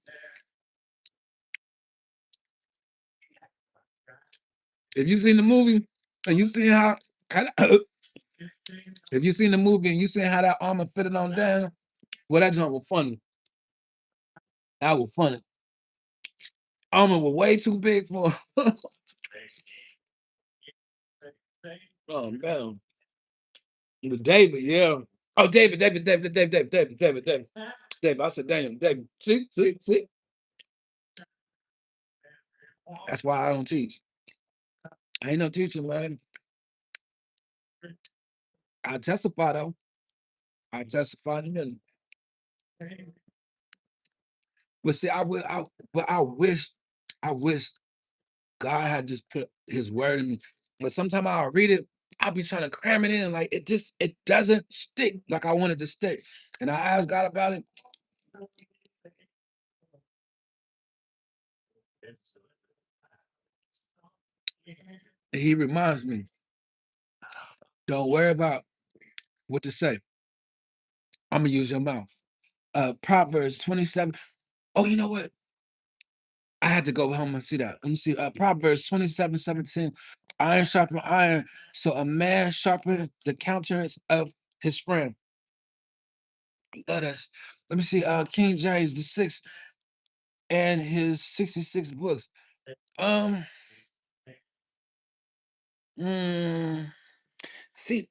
If you seen the movie and you see how if you seen the movie and you seen how that armor fitted on Daniel, well, that joint was funny. That was funny. Armor was way too big for. Oh man, but David, yeah. Oh, David. I said, Daniel, David. See. That's why I don't teach. I ain't no teacher, man. I testify though. I testify to them. But see, but I wish God had just put His word in me. But sometimes I'll read it, I'll be trying to cram it in, like it doesn't stick like I want it to stick. And I ask God about it, and He reminds me, don't worry about what to say. I'm gonna use your mouth. Proverbs 27. Oh, you know what? I had to go home and see that. Let me see. Proverbs 27:17. Iron sharpen iron, so a man sharpen the countenance of his friend. Let me see. King James the sixth and his 66 books. Um, mm, See,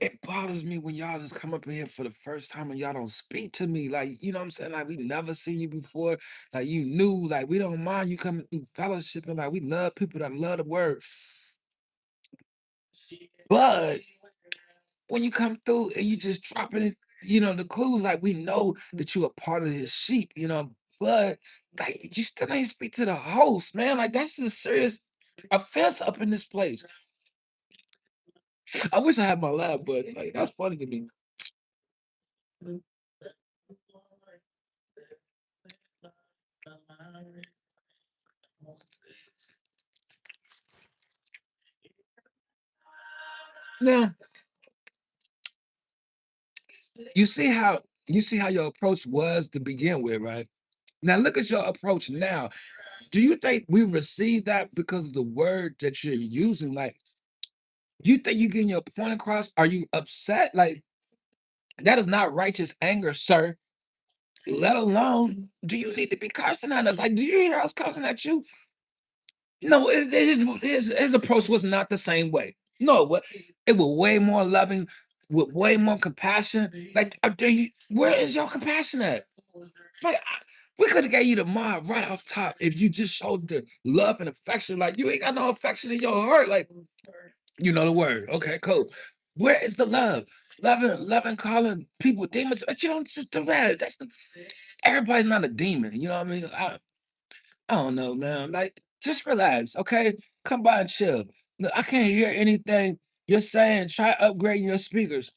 it bothers me when y'all just come up in here for the first time and y'all don't speak to me. Like, you know what I'm saying? Like, we never seen you before. Like, you knew, like, we don't mind you coming through fellowship and like we love people that love the word. But when you come through and you just dropping it, the clues, like we know that you are part of his sheep, but like you still ain't speak to the host, man. Like that's a serious offense up in this place. I wish I had my lab, but like that's funny to me. Now, you see how your approach was to begin with, right? Now look at your approach now. Do you think we received that because of the word that you're using? Like, do you think you're getting your point across? Are you upset? Like, that is not righteous anger, sir. Let alone, do you need to be cursing at us? Like, do you hear us cursing at you? No, his approach was not the same way. No, it was way more loving, with way more compassion. Like, where is your compassion at? Like, we could have gave you the mob right off top if you just showed the love and affection. Like, you ain't got no affection in your heart. Like, you know the word. Okay, cool. Where is the love? Loving, calling people demons. But you don't just do that. Everybody's not a demon. You know what I mean? I don't know, man. Like, just relax, okay? Come by and chill. Look, I can't hear anything you're saying. Try upgrading your speakers.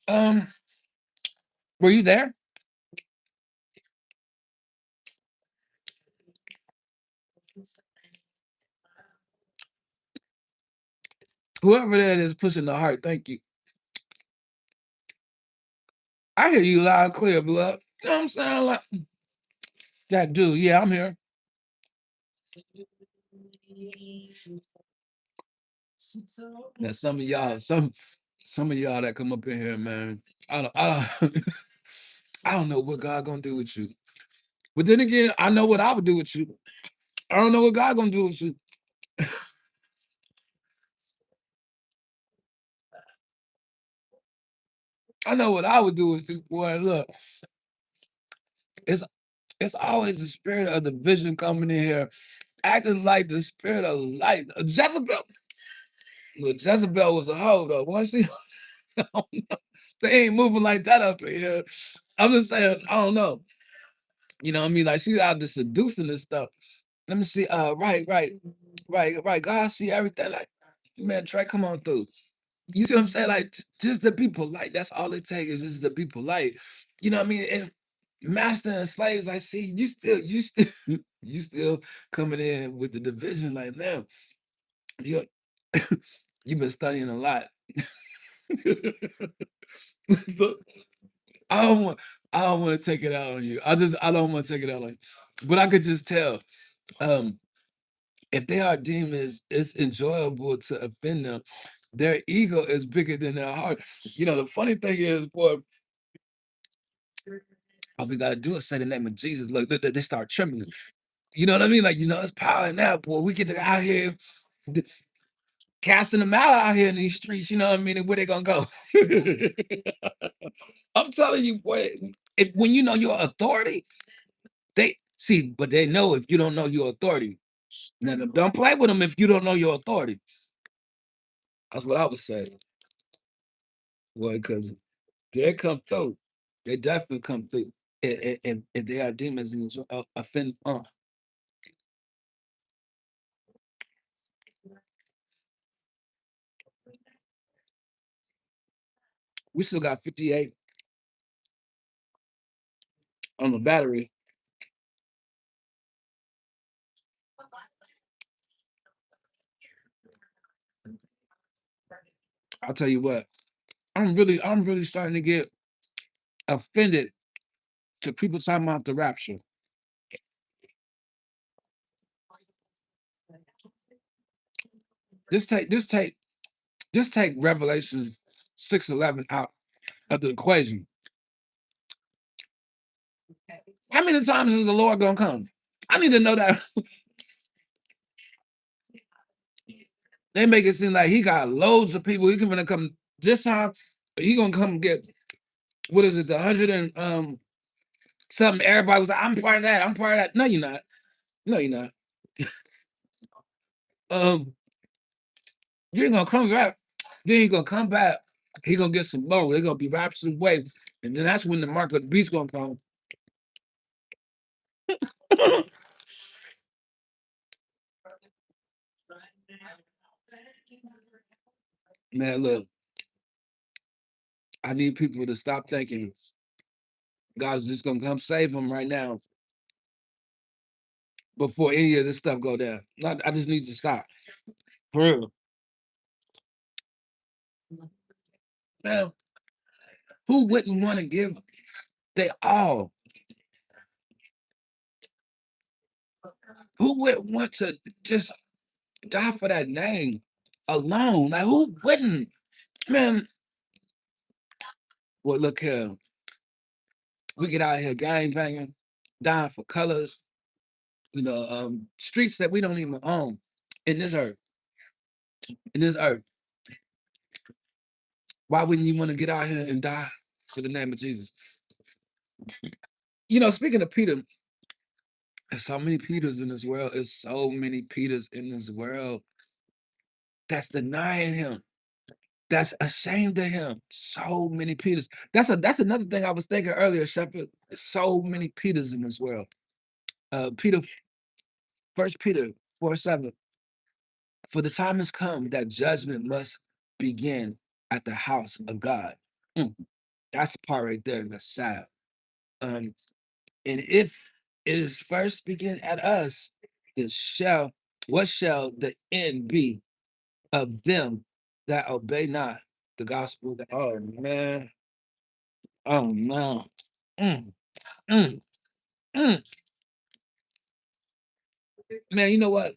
Um, were you there? Whoever that is pushing the heart, thank you. I hear you loud and clear, blood. You know what I'm saying? Like that dude. Yeah, I'm here. Now some of y'all that come up in here, man. I don't I don't know what God gonna do with you. But then again, I know what I would do with you. I don't know what God gonna do with you. I know what I would do with you, boy. Look, it's it's always the spirit of division coming in here, acting like the spirit of light. Jezebel, look, Jezebel was a hoe though. Once she, they ain't moving like that up in here. I'm just saying, I don't know. You know what I mean? Like she's out there seducing this stuff. Let me see. Right. God see everything. Like, man, Trey, come on through. You see what I'm saying? Like, just the people like that's all it takes is just the people like. You know what I mean? And master and slaves, I see you still coming in with the division like now. You you've been studying a lot. So, I don't want I don't want to take it out on you. I don't want to take it out on you. But I could just tell. Um, if they are demons, it's enjoyable to offend them. Their ego is bigger than their heart. You know, the funny thing is, boy, all we gotta do is say the name of Jesus. Look, they start trembling. You know what I mean? Like, it's power in that, boy. We get out here casting them out here in these streets. You know what I mean? And where they gonna go? I'm telling you, boy. When you know your authority, they see, but they know if you don't know your authority. Now, don't play with them if you don't know your authority. That's what I would say, boy, because they come through. They definitely come through. If they are demons and offend, we still got 58 on the battery. I'll tell you what, I'm really starting to get offended to people talking about the rapture. Just take, just take, just take Revelation 6:11 out of the equation. How many times is the Lord gonna come? I need to know that. They make it seem like he got loads of people. He gonna come this time. He gonna come get what is it? The 100 and something. Everybody was like, "I'm part of that. I'm part of that." No, you're not. No, you're not. Um, you ain't gonna come back. Then he gonna come back. He gonna get some more. They're gonna be raptured away, and then that's when the mark of the beast gonna come. Man, look, I need people to stop thinking God is just gonna come save them right now before any of this stuff go down. I just need to stop. For real. Man, who wouldn't want to give they all? Who would want to just die for that name alone? Like who wouldn't? Man, well, look here. We get out here gang banging, dying for colors, streets that we don't even own in this earth. In this earth. Why wouldn't you want to get out here and die for the name of Jesus? Speaking of Peter, there's so many Peters in this world. There's so many Peters in this world that's denying him. That's ashamed of him. So many Peters. That's another thing I was thinking earlier, Shepard. So many Peters in this world. Peter, First Peter 4:7. For the time has come that judgment must begin at the house of God. Mm, that's the part right there that's sad. Um, and if it is first begin at us, then what shall the end be of them that obey not the gospel? Oh man, oh no, mm, mm, mm. Man, you know what?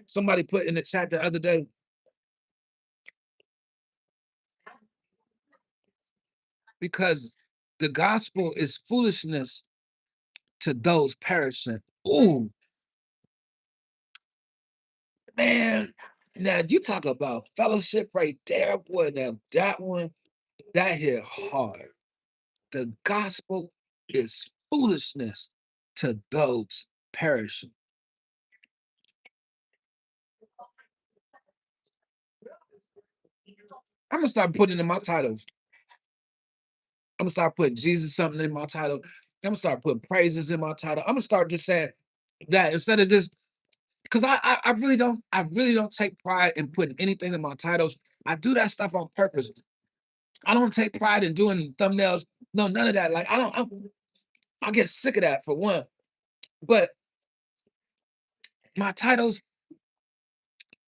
Somebody put in the chat the other day because the gospel is foolishness to those perishing. Ooh, man. Now you talk about fellowship right there, boy. Now that one, that hit hard. The gospel is foolishness to those perishing. I'm gonna start putting in my titles. I'm gonna start putting Jesus something in my title. I'm gonna start putting praises in my title. I'm gonna start just saying that instead of just because I really don't take pride in putting anything in my titles. I do that stuff on purpose. I don't take pride in doing thumbnails. No, none of that. Like I get sick of that for one. But my titles,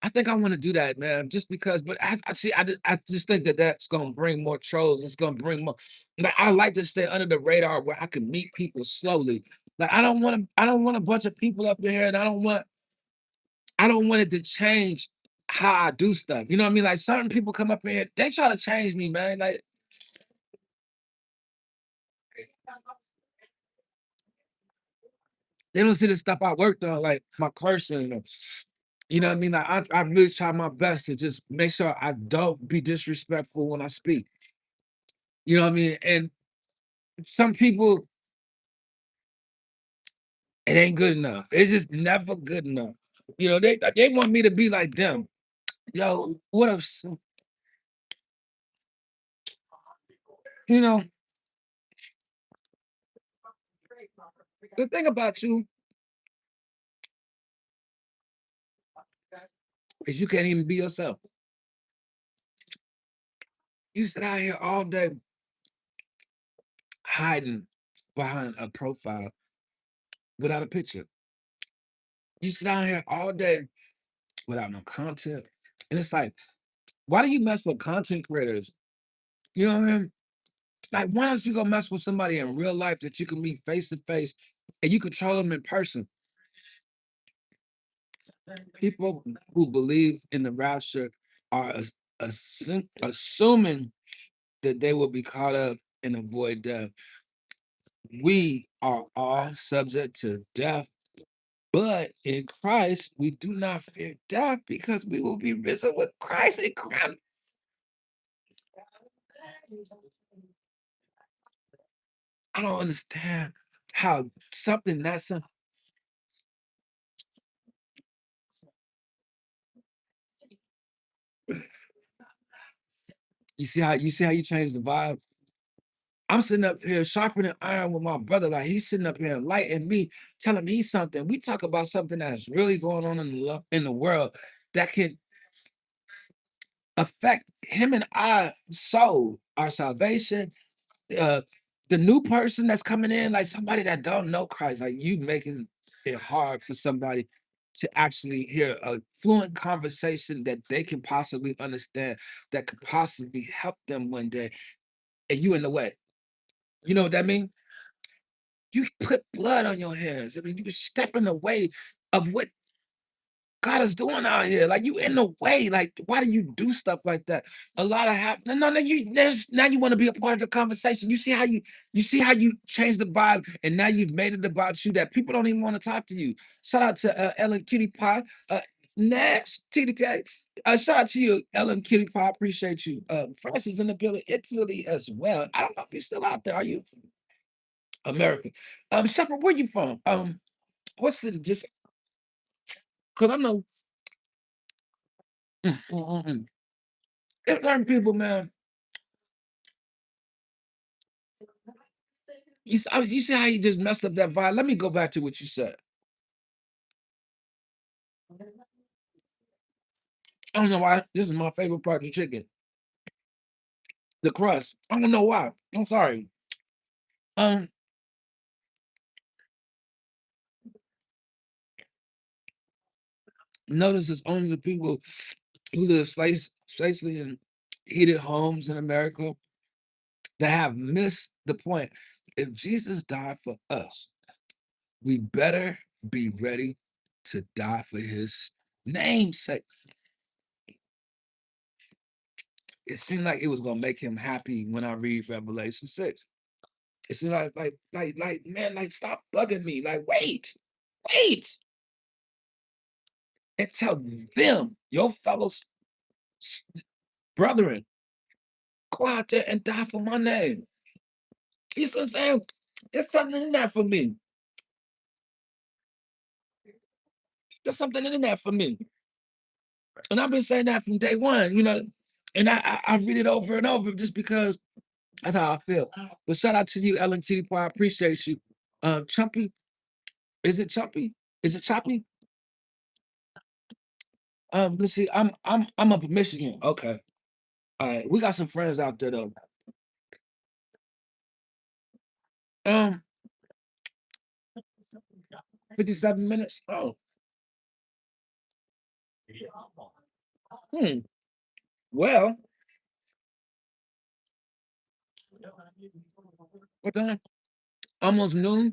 I think I want to do that, man, just because. But I just think that that's gonna bring more trolls. It's gonna bring more. Like I like to stay under the radar where I can meet people slowly. Like I don't want a bunch of people up there, and I don't want it to change how I do stuff. You know what I mean? Like certain people come up in here, they try to change me, man. Like they don't see the stuff I worked on, like my cursing. You know what I mean? Like I really try my best to just make sure I don't be disrespectful when I speak. You know what I mean? And some people, it ain't good enough. It's just never good enough. They want me to be like them. Yo, what up? You know, the thing about you is you can't even be yourself. You sit out here all day hiding behind a profile without a picture. You sit down here all day without no content. And it's like, why do you mess with content creators? You know what I mean? Like, why don't you go mess with somebody in real life that you can meet face to face and you control them in person? People who believe in the rapture are assuming that they will be caught up and avoid death. We are all subject to death, but in Christ, we do not fear death because we will be risen with Christ in Christ. I don't understand how something that's you see how you change the vibe. I'm sitting up here sharpening iron with my brother. Like he's sitting up here enlightening me, telling me something. We talk about something that's really going on in the world that can affect him and I soul, our salvation, uh the new person that's coming in, like somebody that don't know Christ, like you making it hard for somebody to actually hear a fluent conversation that they can possibly understand, that could possibly help them one day, and you in the way. You know what that means? You put blood on your hands. I mean, you step in the way of what God is doing out here. Like you in the way. Like, why do you do stuff like that? A lot of no, now you want to be a part of the conversation. You see how you change the vibe, and now you've made it about you that people don't even want to talk to you. Shout out to Ellen Cutie Pie. Next TDK. Shout out to you, Ellen Cutie Pie. Appreciate you. Francis in the building, Italy as well. I don't know if you're still out there. Are you American? Shepherd, where you from? What city? Just because I know. There's certain people, man. You see how you just messed up that vibe? Let me go back to what you said. I don't know why. This is my favorite part of the chicken. The crust. I don't know why. I'm sorry. Um, Notice it's only the people who live safely in heated homes in America that have missed the point. If Jesus died for us, we better be ready to die for his name's sake. It seemed like it was gonna make him happy when I read Revelation 6. It's just like, man, like, stop bugging me. Like, wait, and tell them, your fellow s- brethren, go out there and die for my name. You see what I'm saying? There's something in that for me. There's something in that for me. And I've been saying that from day one, and I read it over and over just because that's how I feel. But shout out to you, Ellen Kitty Pie. I appreciate you. Chumpy, is it Chumpy? Is it Choppy? Let's see. I'm up in Michigan. Okay. All right. We got some friends out there though. Um, 57 minutes. Oh, hmm. Well, what time? Almost noon.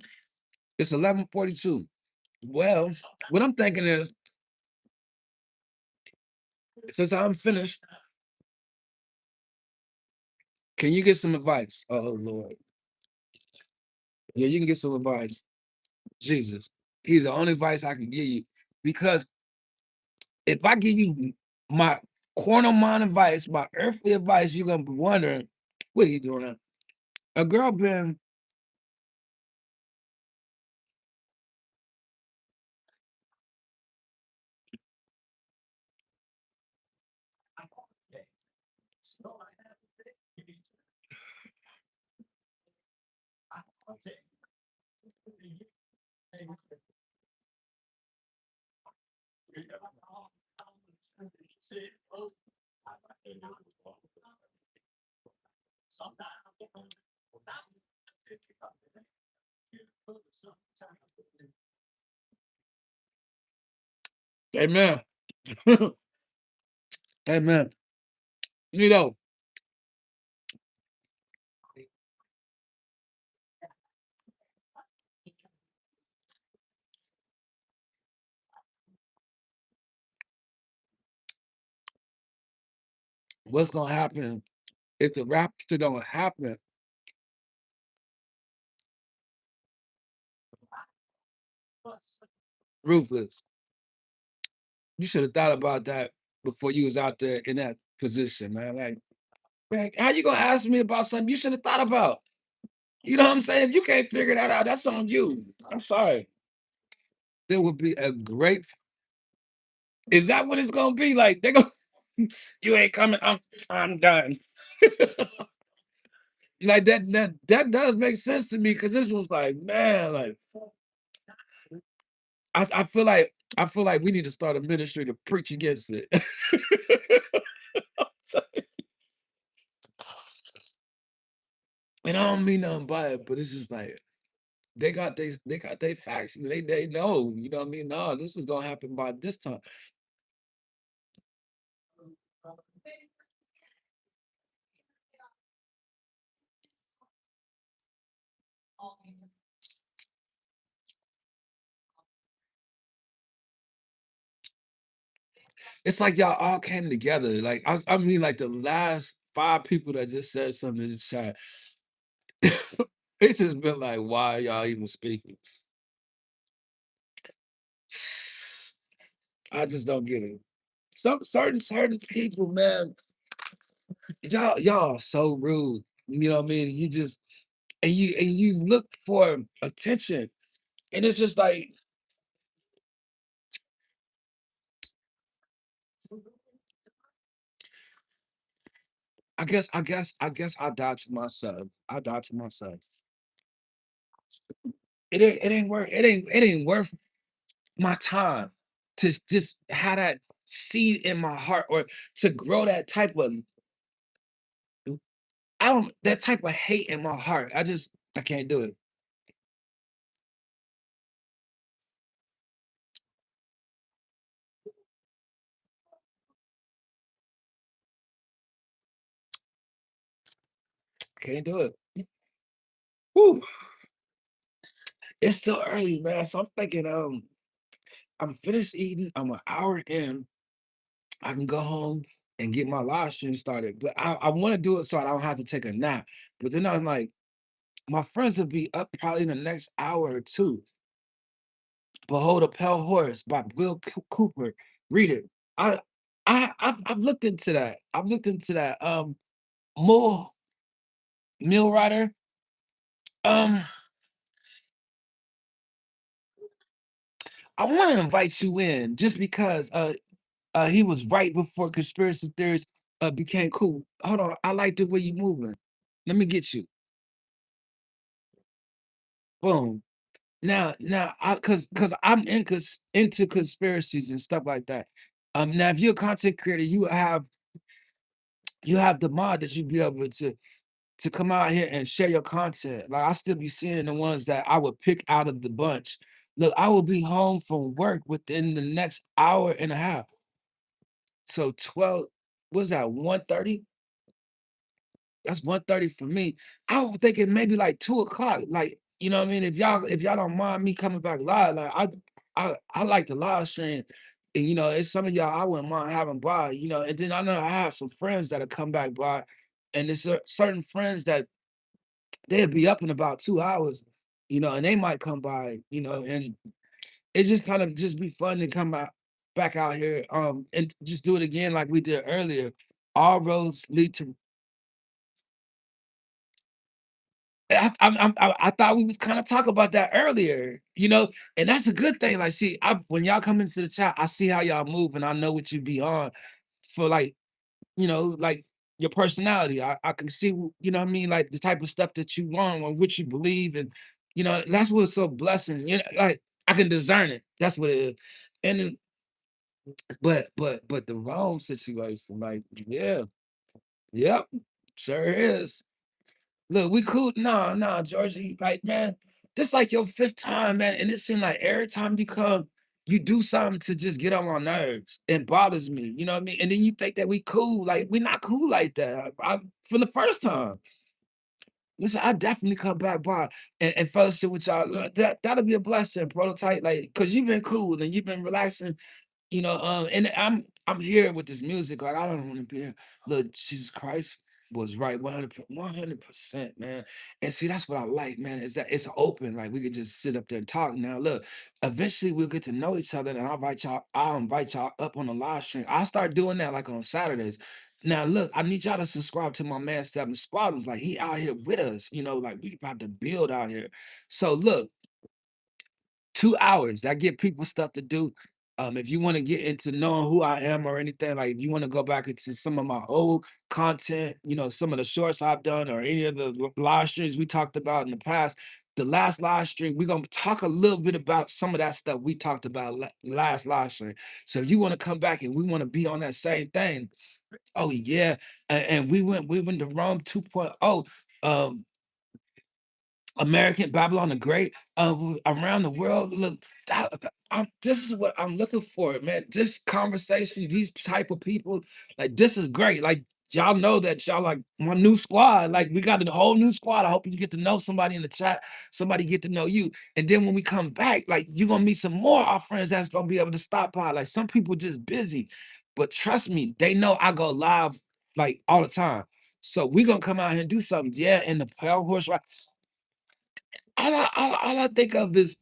It's 11:42. Well, what I'm thinking is, since I'm finished, can you get some advice? Oh Lord. Yeah, you can get some advice. Jesus. He's the only advice I can give you. Because if I give you my corner mind advice, my earthly advice, you're gonna be wondering, what are you doing? A girl been Amen. Amen. You know, what's gonna happen if the rapture don't happen? Ruthless. You should have thought about that before you was out there in that position, man. Like, man, how you gonna ask me about something you should have thought about? You know what I'm saying? If you can't figure that out, that's on you. I'm sorry. There would be a great. Is that what it's gonna be like? They go, you ain't coming. I'm done. Like that does make sense to me because it's just like, man, like I feel like we need to start a ministry to preach against it. So- and I don't mean nothing by it, but it's just like they got their facts. They know, you know what I mean? No, this is gonna happen by this time. It's like y'all all came together. Like I mean, like the last 5 people that just said something in the chat, it's just been like, why y'all even speaking? I just don't get it. Some certain people, man, y'all are so rude. You know what I mean? You just and you look for attention, and it's just like I died to myself. I died to myself. It ain't worth my time to just have that seed in my heart or to grow that type of I don't that type of hate in my heart. I can't do it. Can't do it. Whew. It's still early, man. So I'm thinking, I'm finished eating. I'm an hour in. I can go home and get my live stream started. But I want to do it so I don't have to take a nap. But then I'm like, my friends will be up probably in the next hour or two. Behold a Pale Horse by Cooper. Read it. I I've looked into that. I've looked into that. More Mill Rider. Um, I want to invite you in just because he was right before conspiracy theories became cool. Hold on, I like the way you moving. Let me get you. Boom. Now, cause I'm into conspiracies and stuff like that. Now if you're a content creator, you have the mod that you be able to come out here and share your content. Like I still be seeing the ones that I would pick out of the bunch. Look, I will be home from work within the next hour and a half. So 12, what's that, 1:30? That's 1:30 for me. I was thinking maybe like 2 o'clock. Like, you know what I mean? If y'all don't mind me coming back live, like I like the live stream. And you know, it's some of y'all I wouldn't mind having by, you know, and then I know I have some friends that'll come back by. And there's certain friends that they'll be up in about 2 hours, you know, and they might come by, you know, and it just kind of just be fun to come out back out here and just do it again like we did earlier. All roads lead to I thought we was kind of talking about that earlier, you know, and that's a good thing. Like, see, when y'all come into the chat, I see how y'all move, and I know what you be on for, like, you know, like your personality. I can see, you know what I mean, like the type of stuff that you want or what you believe, and you know, that's what's so blessing. You know, like I can discern it. That's what it is. And then, but the wrong situation, like, yeah, yep, sure is. Look, we cool. Nah, Georgie. Like, man, this like your fifth time, man. And it seems like every time you come, you do something to just get on my nerves. It bothers me. You know what I mean? And then you think that we cool. Like, we not cool like that. From the first time. Listen, I definitely come back by and fellowship with y'all. That'll be a blessing, prototype. Like, cause you've been cool and you've been relaxing, you know, and I'm here with this music. Like I don't want to be here. Look, Jesus Christ was right 100%, man. And see, that's what I like, man, is that it's open. Like we could just sit up there and talk. Now, look, eventually we'll get to know each other, and I'll invite y'all up on the live stream. I'll start doing that like on Saturdays. Now, look, I need y'all to subscribe to my man Seven Spotters. Like he out here with us, you know, like we about to build out here. So look, 2 hours. That give people stuff to do. If you want to get into knowing who I am or anything, like if you want to go back into some of my old content, some of the shorts I've done or any of the live streams we talked about in the past, the last live stream, we're gonna talk a little bit about some of that stuff we talked about last live stream. So if you want to come back and we want to be on that same thing, oh yeah. And we went to Rome 2.0. American Babylon the Great around the world. Look, this is what I'm looking for, man. This conversation, these type of people, like this is great. Like y'all know that y'all like my new squad. Like we got a whole new squad. I hope you get to know somebody in the chat. Somebody get to know you, and then when we come back, like you're gonna meet some more of our friends that's gonna be able to stop by. Like some people just busy, but trust me, they know I go live like all the time. So we gonna come out here and do something. Yeah, in the Pale Horse Ride all I think of is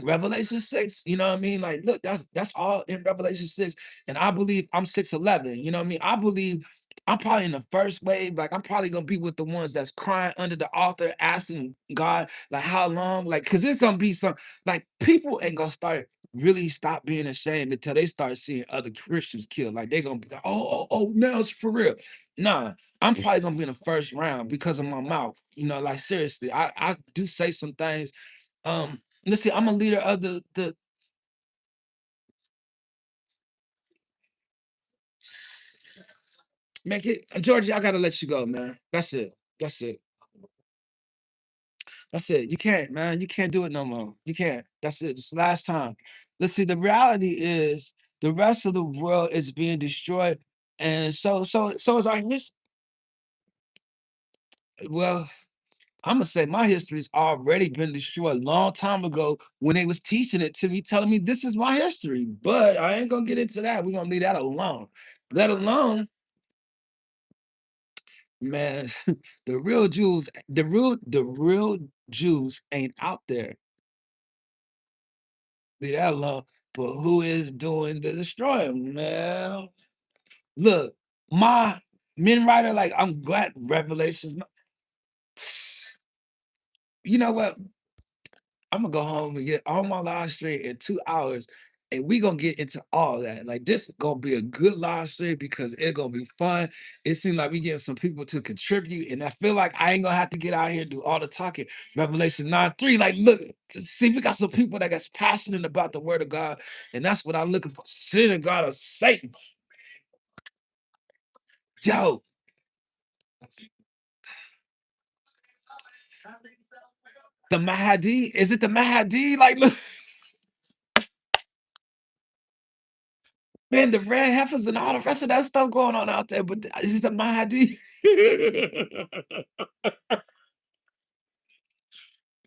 Revelation 6, you know what I mean? Like, look, that's all in Revelation 6. And I believe I'm 6'11, you know what I mean? I believe I'm probably in the first wave. Like, I'm probably gonna be with the ones that's crying under the altar, asking God, like, how long? Like, cause it's gonna be some like people ain't gonna start really stop being ashamed until they start seeing other Christians killed. Like they're gonna be like, oh, now it's for real. Nah, I'm probably gonna be in the first round because of my mouth. Like seriously, I do say some things. Let's see, I'm a leader of the man. Georgie, I gotta let you go, man. That's it. That's it. That's it. You can't, man. You can't do it no more. You can't. That's it. It's the last time. Let's see. The reality is the rest of the world is being destroyed, and so is our history. Well, I'm gonna say my history's already been destroyed a long time ago when they was teaching it to me, telling me this is my history. But I ain't gonna get into that. We're gonna leave that alone. Let alone, man, the real Jews ain't out there. Leave that alone. But who is doing the destroying, man? Look, my men writer, like I'm glad Revelations. You know what? I'm gonna go home and get all my live stream in 2 hours, and we gonna get into all that. Like this is gonna be a good live stream because it's gonna be fun. It seems like we getting some people to contribute, and I feel like I ain't gonna have to get out here and do all the talking. Revelation 9:3, like look, see, we got some people that gets passionate about the word of God, and that's what I'm looking for. Synagogue of Satan. Yo, the Mahdi, is it the Mahdi? Like, look, man, the red heifers and all the rest of that stuff going on out there, but is it the Mahdi?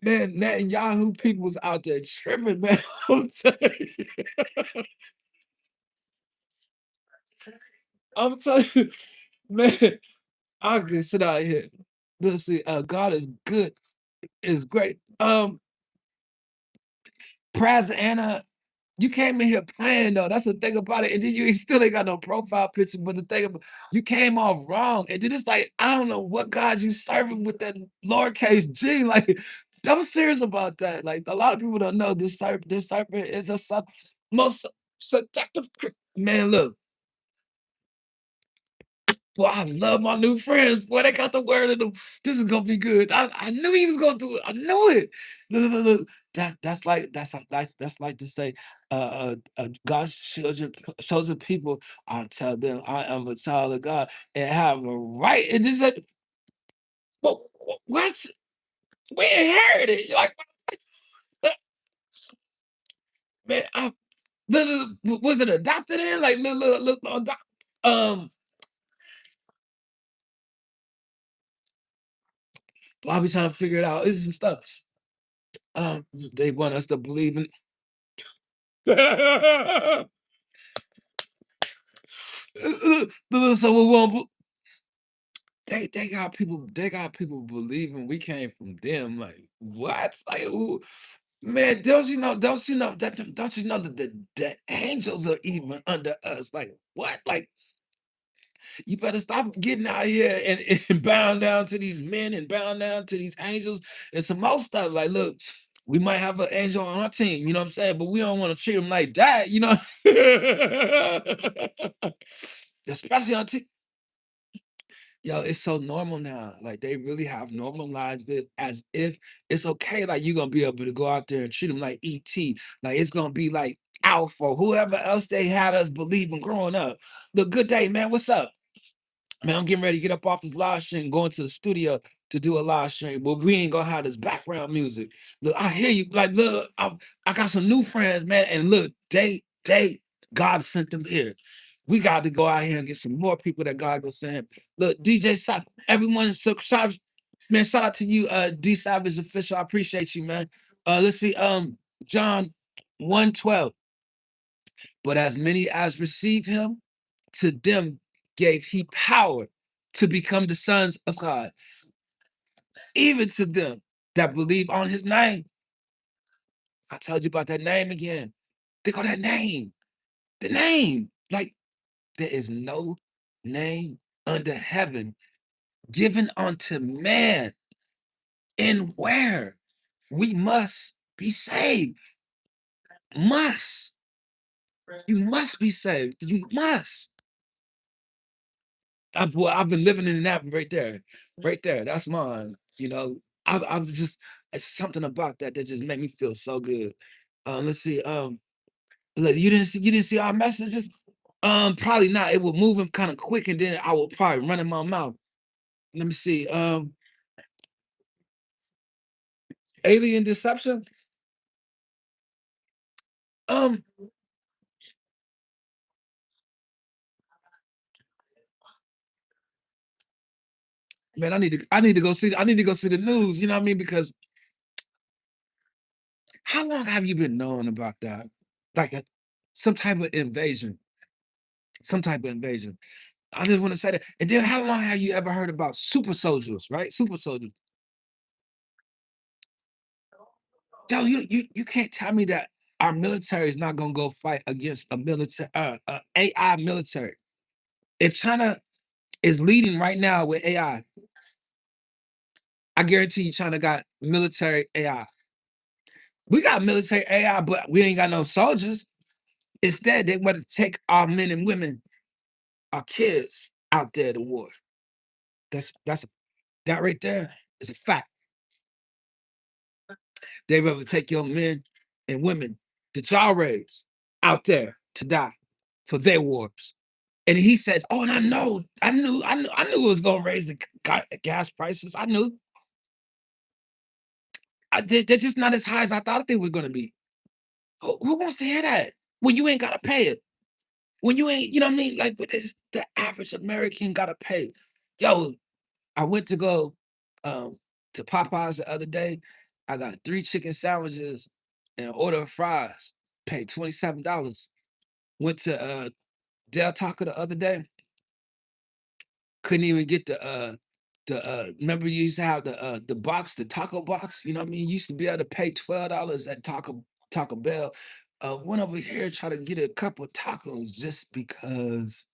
Man, Netanyahu people's out there tripping, man. I'm telling you. I'm telling you, man. I can sit out here. Let's see. God is good. Is great. Praz Anna, you came in here playing though. That's the thing about it. And then you still ain't got no profile picture. But the thing about you came off wrong. And then it's like, I don't know what God you serving with that lowercase G. Like, I'm serious about that. Like a lot of people don't know this serpent is a most seductive. Man, look. Boy, I love my new friends. Boy, they got the word in them. This is gonna be good. I knew he was gonna do it. I knew it. Look. That's like to say, God's children, chosen people. I tell them I am a child of God and have a right. And this is what we inherited. Like man, was it adopted in? Like um. I be trying to figure it out. It's some stuff. They want us to believe in. So we won't. They got people believing we came from them. Like what? Like who? Man, don't you know that the angels are even under us? Like what? Like you better stop getting out here and bound down to these men and bound down to these angels and some more stuff. Like, look, We might have an angel on our team, you know what I'm saying? But we don't want to treat them like that, you know? Especially on yo, it's so normal now. Like they really have normalized it as if it's okay. Like you're gonna be able to go out there and treat them like ET. Like it's gonna be like Alpha, whoever else they had us believing growing up. Look, good day, man. What's up? Man, I'm getting ready to get up off this live stream, going to the studio to do a live stream, but we ain't gonna have this background music. Look, I hear you. Like, look, I got some new friends, man, and look, God sent them here. We got to go out here and get some more people that God go send. Look, DJ Sap, everyone, so man, shout out to you, D Savage official. I appreciate you, man. Let's see, John 1:12. But as many as receive him, to them gave he power to become the sons of God, even to them that believe on his name. I told you about that name again. Think on that name. The name. Like, there is no name under heaven given unto man in where we must be saved. Must. You must be saved. You must. I've been living in that right there. That's mine. You know, I've just it's something about that just made me feel so good. Let's see. Look, you didn't see our messages. Probably not. It will move them kind of quick, and then I will probably run in my mouth. Let me see. Alien deception. Um, man, I need to go see the news. You know what I mean? Because how long have you been knowing about that? Like some type of invasion. Some type of invasion. I just want to say that. And then how long have you ever heard about super soldiers, right? Super soldiers. Joe, you can't tell me that our military is not gonna go fight against a military AI military. If China is leading right now with I guarantee you China got military AI. We got military AI, but we ain't got no soldiers. Instead, they want to take our men and women, our kids out there to war. That's that right there is a fact. They rather take your men and women that y'all raised out there to die for their wars. And he says, "Oh, and I knew it was gonna raise the gas prices. I knew. They're just not as high as I thought they were gonna be. Who wants to hear that when you ain't gotta pay it? When you ain't, you know what I mean? Like, but it's the average American gotta pay. Yo, I went to go um, to Popeyes the other day. I got 3 chicken sandwiches and an order of fries. Paid $27. Went to Del Taco the other day. Couldn't even get the remember you used to have the box, the taco box, you know what I mean? You used to be able to pay $12 at Taco Bell. Went over here try to get a couple of tacos just because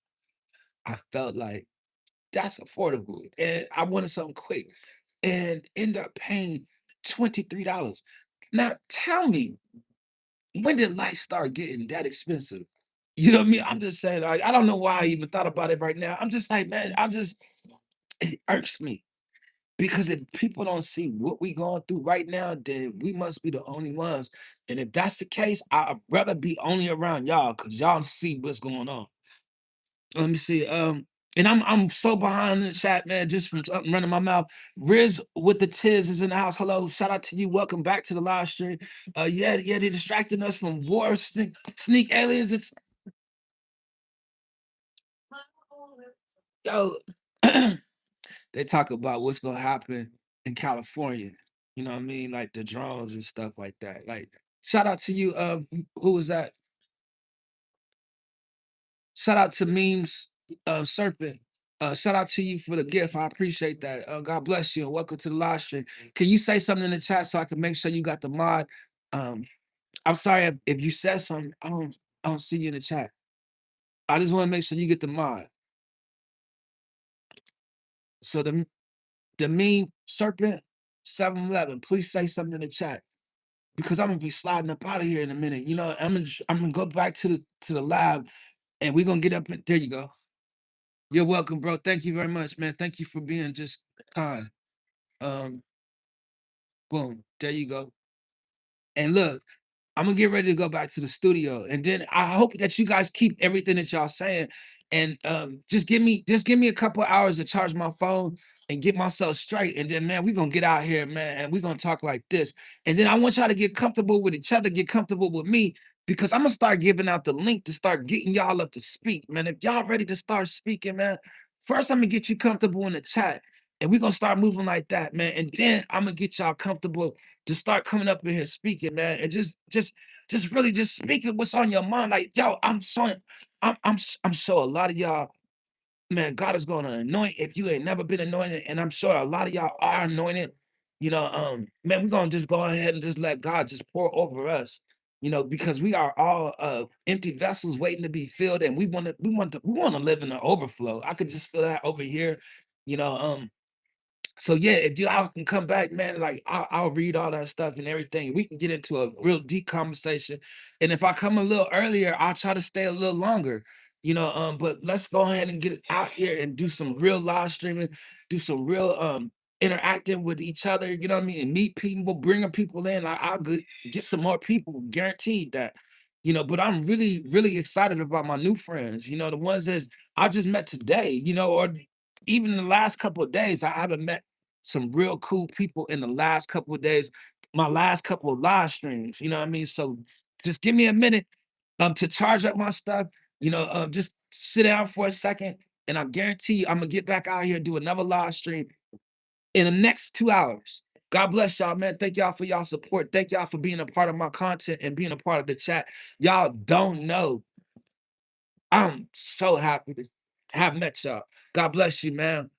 I felt like that's affordable. And I wanted something quick and end up paying $23. Now tell me, when did life start getting that expensive? You know what I mean? I'm just saying, I don't know why I even thought about it right now. I'm just like, man, it irks me. Because if people don't see what we going through right now, then we must be the only ones. And if that's the case, I'd rather be only around y'all because y'all see what's going on. Let me see. And I'm so behind in the chat, man, just from running my mouth. Riz with the Tiz is in the house. Hello, shout out to you. Welcome back to the live stream. Yeah, they're distracting us from war, sneak aliens. It's yo. They talk about what's gonna happen in California. You know what I mean? Like the drones and stuff like that. Like, shout out to you. Who was that? Shout out to Memes Serpent. Shout out to you for the gift. I appreciate that. God bless you and welcome to the live stream. Can you say something in the chat so I can make sure you got the mod? Um, I'm sorry if you said something. I don't see you in the chat. I just want to make sure you get the mod. So the Meme Serpent 711, please say something in the chat. because I'm gonna be sliding up out of here in a minute. You know, I'm gonna go back to the lab, and we're gonna get up. There you go. You're welcome, bro. Thank you very much, man. Thank you for being just kind. Um, boom. There you go. And look, I'm gonna get ready to go back to the studio, and then I hope that you guys keep everything that y'all saying, and just give me a couple hours to charge my phone and get myself straight, and then man, we gonna get out here, man, and we gonna talk like this, and then I want y'all to get comfortable with each other, get comfortable with me, because I'm gonna start giving out the link to start getting y'all up to speak, man. If y'all ready to start speaking, man, first I'm gonna get you comfortable in the chat, and we gonna start moving like that, man, and then I'm gonna get y'all comfortable to start coming up in here speaking, man, and just really just speaking what's on your mind. Like, yo, I'm sure a lot of y'all, man, God is gonna anoint if you ain't never been anointed, and I'm sure a lot of y'all are anointed. You know, man, we're gonna just go ahead and just let God just pour over us, you know, because we are all empty vessels waiting to be filled, and we want to live in the overflow. I could just feel that over here, you know. So yeah, if y'all can come back, man, like I'll read all that stuff and everything. We can get into a real deep conversation. And if I come a little earlier, I'll try to stay a little longer. You know, but let's go ahead and get out here and do some real live streaming, do some real interacting with each other, you know what I mean? And meet people, bringing people in. Like get some more people, guaranteed that. You know, but I'm really, really excited about my new friends, you know, the ones that I just met today, you know, or even in the last couple of days, I haven't met some real cool people in the last couple of days, my last couple of live streams, you know what I mean? So just give me a minute to charge up my stuff, you know, just sit down for a second, and I guarantee you I'm gonna get back out here and do another live stream in the next 2 hours. God bless y'all, man. Thank y'all for y'all support. Thank y'all for being a part of my content and being a part of the chat. Y'all don't know. I'm so happy to have met y'all. God bless you, man.